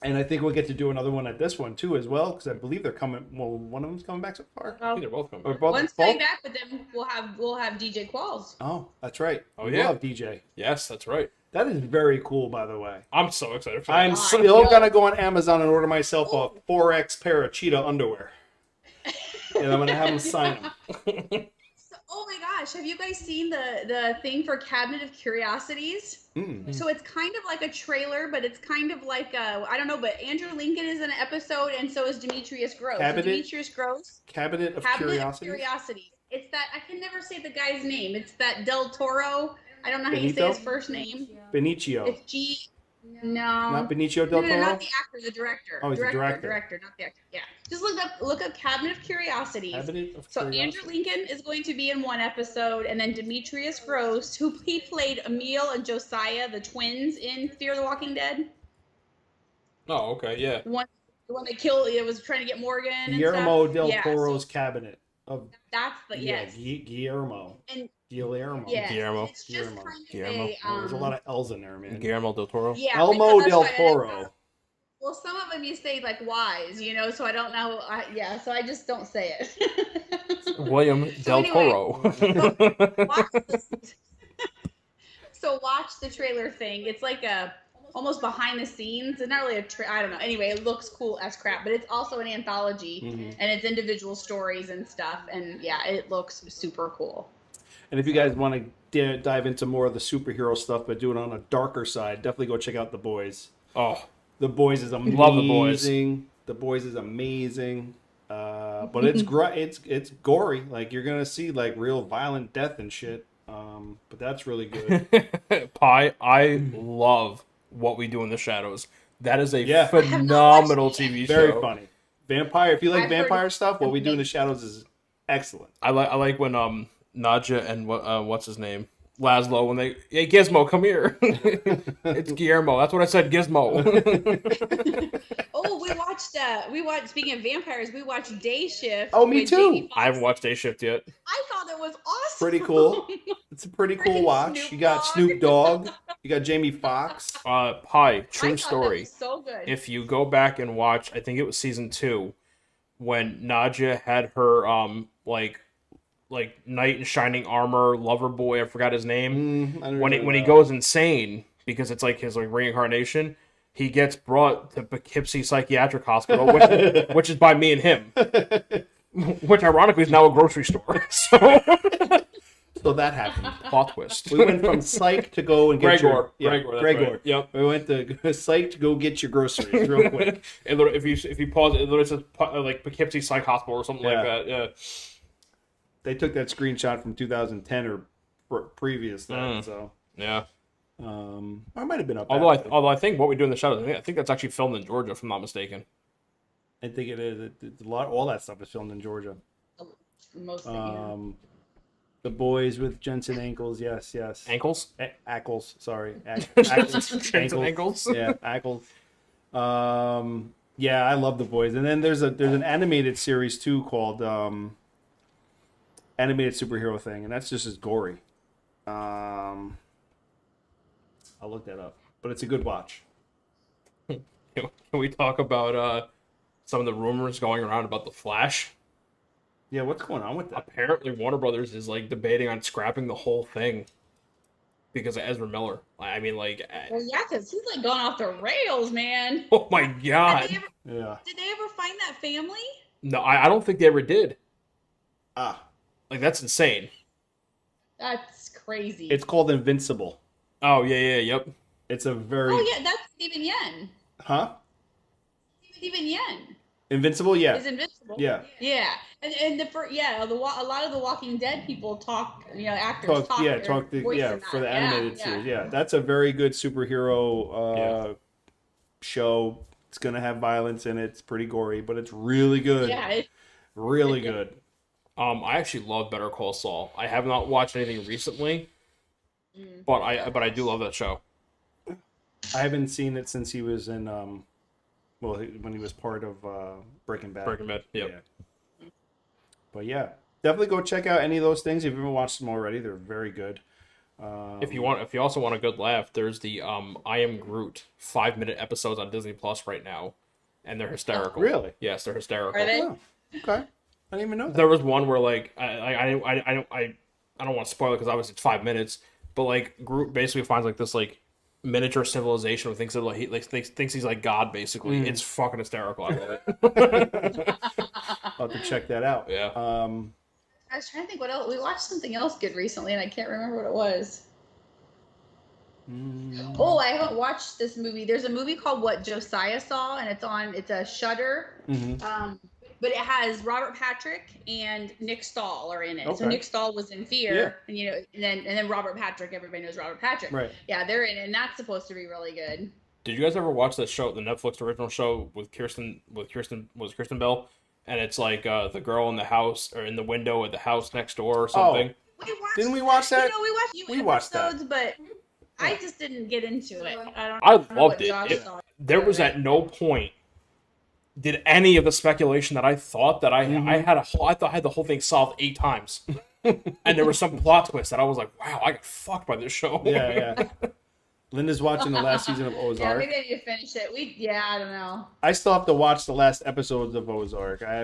and I think we'll get to do another one at this one too as well because I believe they're coming. Well, one of them's coming back so far. I think they're both coming back. One's coming back, but then we'll have DJ Qualls. Oh, that's right. Oh, we'll have DJ. Yes, that's right. That is very cool, by the way. I'm so excited for that. I'm still gonna go on Amazon and order myself a 4X pair of cheetah underwear, and I'm gonna have them sign them. Oh my gosh, have you guys seen the thing for Cabinet of Curiosities? So it's kind of like a trailer, but it's kind of like I don't know, but Andrew Lincoln is in an episode, and so is Demetrius Gross. Demetrius Gross. Cabinet of Curiosities. It's that, I can never say the guy's name. It's that Del Toro. I don't know how you say his first name. Benicio. It's G. No. Not Benicio del Toro? No, not the actor, the director. Oh, he's the director. Director, not the actor. Yeah. Just look up Cabinet of Curiosities. Andrew Lincoln is going to be in one episode, and then Demetrius Gross, he played Emil and Josiah, the twins in Fear the Walking Dead. Oh, okay, yeah. The one that killed, it was trying to get Morgan. Guillermo del Toro's Cabinet. That's the yes. Guillermo. And Guillermo. Yes, Guillermo. it's just kind of Guillermo. There's a lot of L's in there, man. Guillermo del Toro. Yeah, Elmo del Toro. Well, some of them you say like wise, so I don't know. So I just don't say it. William del Toro. So watch the trailer thing. It's like almost behind the scenes. It's not really I don't know. Anyway, it looks cool as crap, but it's also an anthology and it's individual stories and stuff. And yeah, it looks super cool. And if you guys want to dive into more of the superhero stuff, but do it on a darker side, definitely go check out The Boys. Oh, The Boys is amazing. Love The Boys. The Boys is amazing. But it's gory. Like you're gonna see like real violent death and shit. But that's really good. Pie, I love What We Do in the Shadows. That is a phenomenal TV show. Very funny. Vampire. If you like vampire stuff, What We Do in the Shadows is excellent. I like when Nadja and what's his name, Laszlo when they, hey Gizmo, come here. It's Guillermo. That's what I said, Gizmo. Oh, we watched. Speaking of vampires, we watched Day Shift. Oh, me with too. Jamie Foxx. I haven't watched Day Shift yet. I thought it was awesome. Pretty cool. It's a pretty cool Freaking watch. Snoop You got Dogg. Snoop Dogg. You got Jamie Foxx. Pie, I true thought story. That was so good. If you go back and watch, I think it was season 2, when Nadja had her like knight in shining armor lover boy. I forgot his name. When he goes insane because it's like his like reincarnation, he gets brought to Poughkeepsie Psychiatric Hospital, which is by me and him. Which ironically is now a grocery store. So that happened. Plot twist. We went from Psych to go and get Gregor. Gregor. Right. Yep. We went to Psych to go get your groceries real quick. If you pause, it literally says like Poughkeepsie Psych Hospital or something like that. Yeah. They took that screenshot from 2010 or previous then, so Yeah. I might have been up. Although I think What We Do in the Shadows, I think that's actually filmed in Georgia, if I'm not mistaken. I think it is. It's a lot. All that stuff is filmed in Georgia. Mostly. Yeah. The Boys with Jensen Ackles. Yes. Ankles? Ackles. Sorry. Jensen Ackles? Yeah, Ackles. Yeah, I love The Boys. And then there's an animated series too called animated superhero thing, and that's just as gory. I'll look that up, but it's a good watch. Can we talk about some of the rumors going around about The Flash? Yeah, what's going on with that? Apparently, Warner Brothers is like debating on scrapping the whole thing because of Ezra Miller. I mean, like, Well, yeah, because he's like gone off the rails, man. oh my god! Yeah. Did they ever find that family? No, I don't think they ever did. Ah, Like, that's insane. That's crazy. it's called Invincible. Oh yep. It's a very Oh yeah, that's Stephen Yen. huh? Stephen Yen Invincible, yeah. is Invincible. Yeah. Yeah, and a lot of the Walking Dead people talk. Actors Talk their for voice in the that. animated series. Yeah, that's a very good superhero show. It's gonna have violence in it. It's pretty gory, but it's really good. Yeah, Really good. I actually love Better Call Saul. I have not watched anything recently, but I do love that show. I haven't seen it since he was in when he was part of Breaking Bad. Breaking Bad. Yep. Yeah. But yeah, definitely go check out any of those things if you haven't watched them already. They're very good. If you also want a good laugh, there's the I Am Groot 5-minute episodes on Disney Plus right now, and they're hysterical. Really? Yes, they're hysterical. Are they? Oh, okay. I didn't even know that. There was one where like I don't want to spoil it because obviously it's 5 minutes, but like Groot basically finds like this like miniature civilization who thinks that he thinks he's like God basically. It's fucking hysterical. I love it. I'll have to check that out. Yeah. I was trying to think what else. We watched something else good recently, and I can't remember what it was. Oh, I haven't watched this movie. There's a movie called What Josiah Saw, and it's a Shudder. But it has Robert Patrick and Nick Stahl are in it. Okay. So Nick Stahl was in Fear, and then Robert Patrick. Everybody knows Robert Patrick. Right. Yeah, they're in it, and that's supposed to be really good. Did you guys ever watch that show, the Netflix original show with Kirsten Bell? And it's like the girl in the house or in the window at the house next door or something. Didn't we watch that? We watched episodes, but I just didn't get into it. I loved it. There was at no point did any of the speculation that I thought that I thought I had the whole thing solved 8 times. And there was some plot twist that I was like, wow, I got fucked by this show. Yeah. Linda's watching the last season of Ozark. Yeah, maybe I need to finish it. I don't know. I still have to watch the last episodes of Ozark. I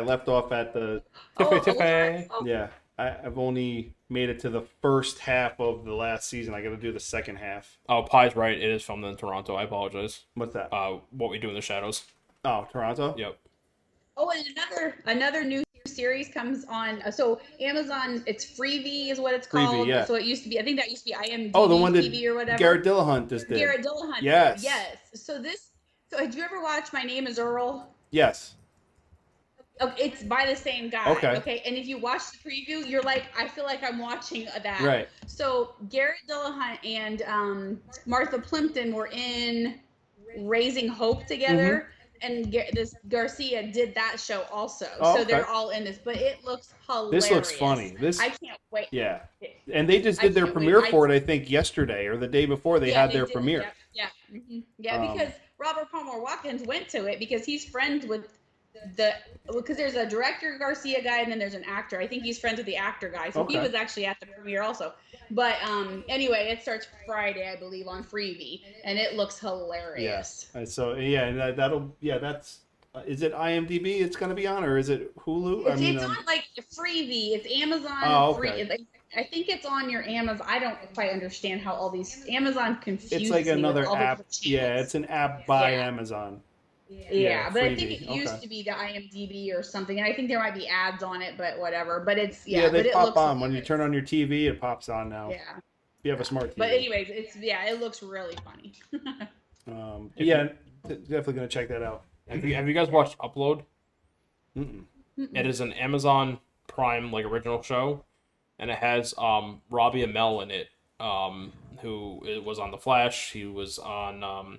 left off at the Tiffy. yeah. I've only made it to the first half of the last season. I got to do the second half. Oh, Pie's right. It is filmed in Toronto. I apologize. What's that? What We Do in the Shadows. Oh, Toronto? Yep. Oh, and another new series comes on. So Amazon, it's Freevee is what it's called. Freevee, yeah. So it used to be. I think that used to be IMDb Oh, the one that TV or whatever. Garrett Dillahunt just did. Garrett Dillahunt. Yes. Yes. So did you ever watch My Name Is Earl? Yes. Oh, it's by the same guy. Okay. And if you watch the preview, you're like, I feel like I'm watching that. Right. So Garrett Dillahunt and Martha Plimpton were in Raising Hope together. And this Garcia did that show also. Oh, so okay. they're all in this. But it looks hilarious. This looks funny. I can't wait. Yeah. And they just I did their can't wait. premiere for it, I think, yesterday or the day before they had their did. premiere. Yeah, because Robert Palmer Watkins went to it because he's friends with because there's a director Garcia guy and then there's an actor. I think he's friends with the actor guy, so he was actually at the premiere also. But anyway, it starts Friday, I believe, on Freevee, and it looks hilarious. Yeah. So that's. Is it IMDb? It's going to be on, or is it Hulu? It's on like Freevee. It's Amazon. Oh, okay. I think it's on your Amazon. I don't quite understand how all these Amazon confuses It's like another app. Yeah, it's an app by Yeah. Amazon. Yeah, but I think Freevee. it used to be the IMDb or something, and I think there might be ads on it, but whatever. But it's They but it pop looks on when you turn on your TV. It pops on now. Yeah. If you have a smart TV. But anyways, it looks really funny. Definitely gonna check that out. Have you guys watched Upload? Mm-mm. It is an Amazon Prime like original show, and it has Robbie Amell in it, who was on The Flash. He was on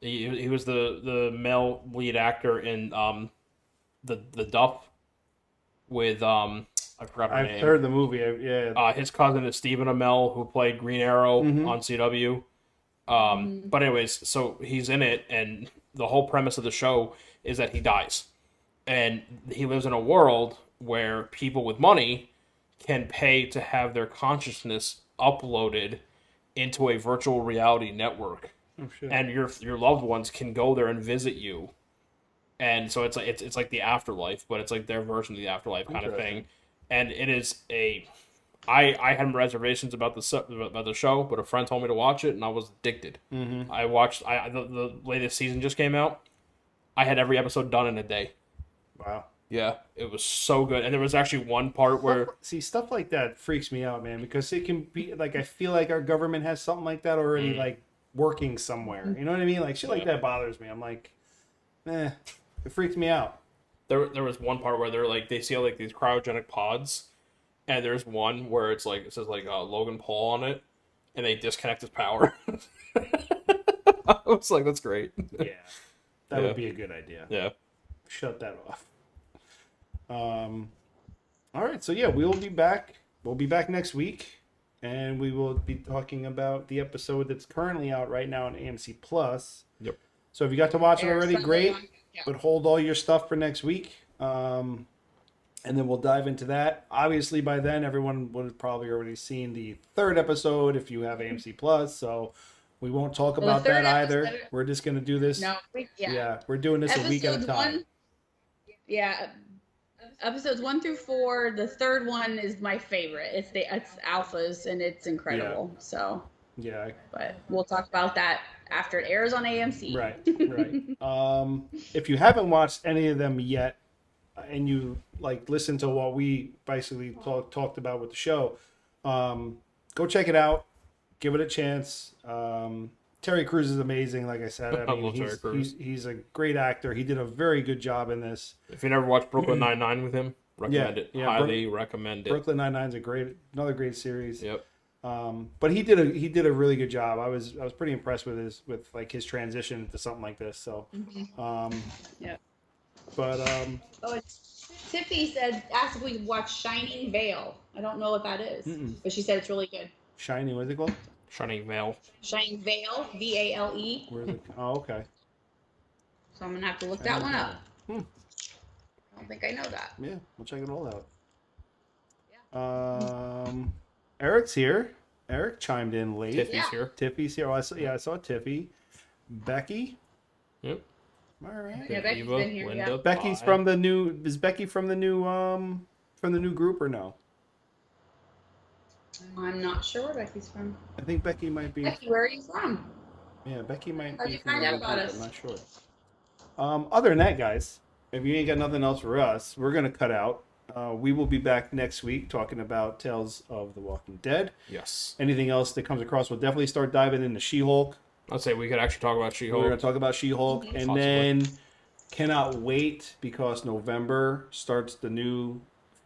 he was the male lead actor in the Duff with I forgot her name. I've heard the movie. His cousin is Stephen Amell, who played Green Arrow on CW. But anyways, so he's in it, and the whole premise of the show is that he dies. And he lives in a world where people with money can pay to have their consciousness uploaded into a virtual reality network. Oh, shit. And your loved ones can go there and visit you. And so it's like the afterlife, but it's like their version of the afterlife kind of thing. And it is I had reservations about the show, but a friend told me to watch it, and I was addicted. Mm-hmm. I watched the latest season just came out. I had every episode done in a day. Wow. Yeah, it was so good. And there was actually one part where stuff like that freaks me out, man, because it can be like I feel like our government has something like that already, like working somewhere. You know what I mean? Like shit like that bothers me. I'm like, it freaks me out. There was one part where they see like these cryogenic pods. And there's one where it says Logan Paul on it, and they disconnect his power. I was like, that's great. Yeah, that would be a good idea. Yeah, shut that off. All right, so yeah, we'll be back. We'll be back next week, and we will be talking about the episode that's currently out right now on AMC Plus. Yep. So if you got to watch it already, great. Yeah. But hold all your stuff for next week. And then we'll dive into that. Obviously, by then, everyone would have probably already seen the third episode if you have AMC Plus. So we won't talk about that either. We're just going to do this. No, We're doing this a week at a time. Episodes 1 through 4. The third one is my favorite. It's alphas, and it's incredible. Yeah. So. Yeah. But we'll talk about that after it airs on AMC. Right. If you haven't watched any of them yet, and you listen to what we basically talked about with the show, go check it out, give it a chance. Terry Crews is amazing, like I said. I mean, Terry Crews. He's a great actor. He did a very good job in this. If you never watched Brooklyn Nine-Nine with him, recommend it. Highly recommend it. Brooklyn Nine-Nine's another great series. Yep. But he did a really good job. I was pretty impressed with his transition to something like this. So, yeah. But Tiffy asked if we watch Shining Veil. I don't know what that is, but she said it's really good. Shining, what is it called? Shining Veil. Shining Veil, VALE. Where is it? Oh, okay. So I'm gonna have to look that one up. I don't think I know that. Yeah, we'll check it all out. Yeah. Eric's here. Eric chimed in late. Tiffy's here. Tiffy's here. Oh, I saw Tiffy. Becky. Yep. All right. Yeah, Becky's been here. Linda, Becky's from the new. Is Becky from the new group or no? I'm not sure where Becky's from. I think Becky might be. Becky, where are you from? Yeah, Becky might How'd be you from find the out new about group. us? I'm not sure. Other than that, guys, if you ain't got nothing else for us, we're gonna cut out. We will be back next week talking about Tales of the Walking Dead. Yes. Anything else that comes across, we'll definitely start diving into She-Hulk. I'd say we could actually talk about She-Hulk. We're going to talk about She-Hulk. And Possibly. then cannot wait because November starts the new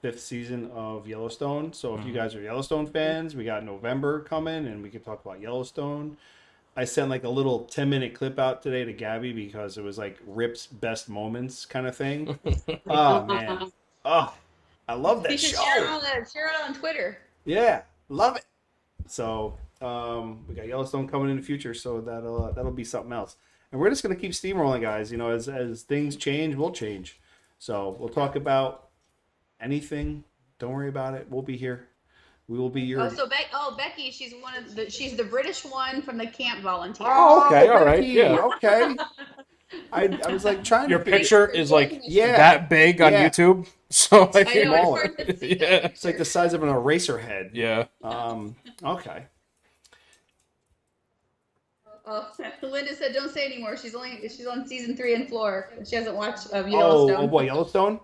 5th season of Yellowstone. So if you guys are Yellowstone fans, we got November coming and we can talk about Yellowstone. I sent a little 10-minute clip out today to Gabby because it was Rip's best moments kind of thing. Oh, man. Oh, I love that You should show. share it on Twitter. Yeah. Love it. So we got Yellowstone coming in the future, so that'll be something else. And we're just gonna keep steamrolling, guys. You know, as things change, we'll change. So we'll talk about anything. Don't worry about it. We'll be here. We will be your. Becky, she's she's the British one from the camp volunteer. Oh, okay, all right, Becky, yeah. Okay. I was like trying Your to figure- picture is like Yeah. that big on Yeah. YouTube, so I know, it's smaller. hard to see. yeah, It's like the size of an eraser head. yeah. Okay. Oh, Linda said, "Don't say anymore. She's on season 3 in Floor. She hasn't watched Yellowstone." Oh boy, Yellowstone.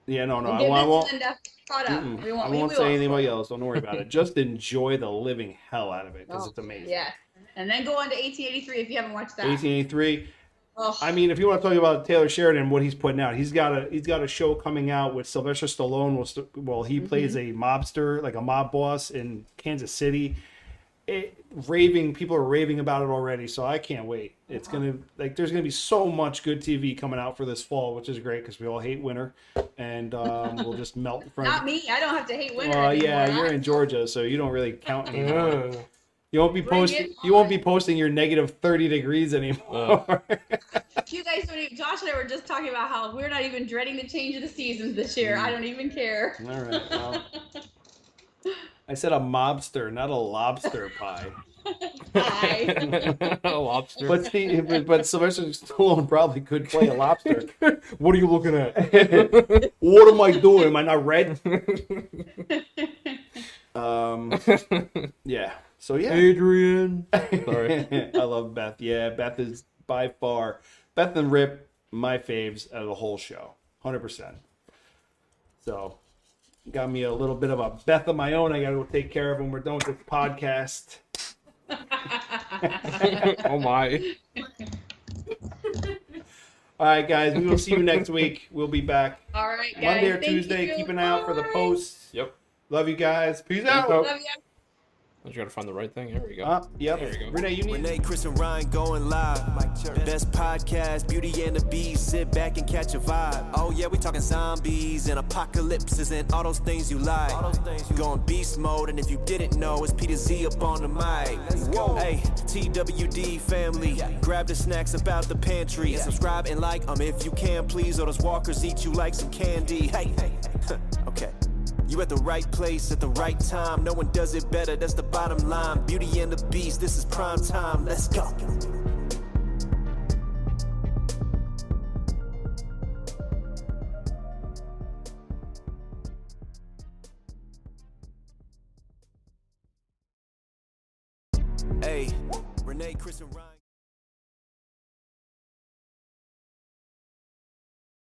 Yeah, no, We'll I get won't. Linda caught up. I won't say anything about Yellowstone. Don't worry about it. Just enjoy the living hell out of it because it's amazing. Yeah, and then go on to 1883 if you haven't watched that. 1883. Oh. I mean, if you want to talk about Taylor Sheridan, what he's putting out, he's got a show coming out with Sylvester Stallone. He plays a mobster, like a mob boss in Kansas City. People are raving about it already, so I can't wait. It's there's gonna be so much good TV coming out for this fall, which is great because we all hate winter, and we'll just melt in front. Not me. I don't have to hate winter. Well, yeah, anymore. you're in Georgia, so you don't really count anymore. You won't be Bring posting. it You won't be on. posting your negative 30 degrees anymore. You guys don't even. Josh and I were just talking about how we're not even dreading the change of the seasons this year. I don't even care. All right. Well, I said a mobster, not a lobster pie. Bye. A lobster. But Sylvester Stallone probably could play a lobster. What are you looking at? What am I doing? Am I not red? Yeah. So yeah. Adrian. Sorry. I love Beth. Yeah, Beth is by far Beth and Rip my faves out of the whole show. 100%. So got me a little bit of a Beth of my own I gotta go take care of when we're done with this podcast. Oh my. All right, guys, we will see you next week. We'll be back All right, guys. Monday or Thank Tuesday. you. Keep an eye out for the Bye. posts. Yep. Love you guys. Peace out. out. Love ya. I just gotta find the right thing. Here we go. Yep. There you go. Renee, you need. Renee, Chris, and Ryan going live. Best podcast, Beauty and the Beast. Sit back and catch a vibe. Oh yeah, we talking zombies and apocalypses and all those things you like. Going beast mode, and if you didn't know, it's Peter Z up on the mic. Whoa, hey, TWD family, grab the snacks about the pantry. And subscribe and like if you can, please. Or those walkers eat you like some candy. Hey, okay. You at the right place at the right time. No one does it better, that's the bottom line. Beauty and the Beast, this is prime time. Let's go. Hey, Renee, Chris, and Ryan.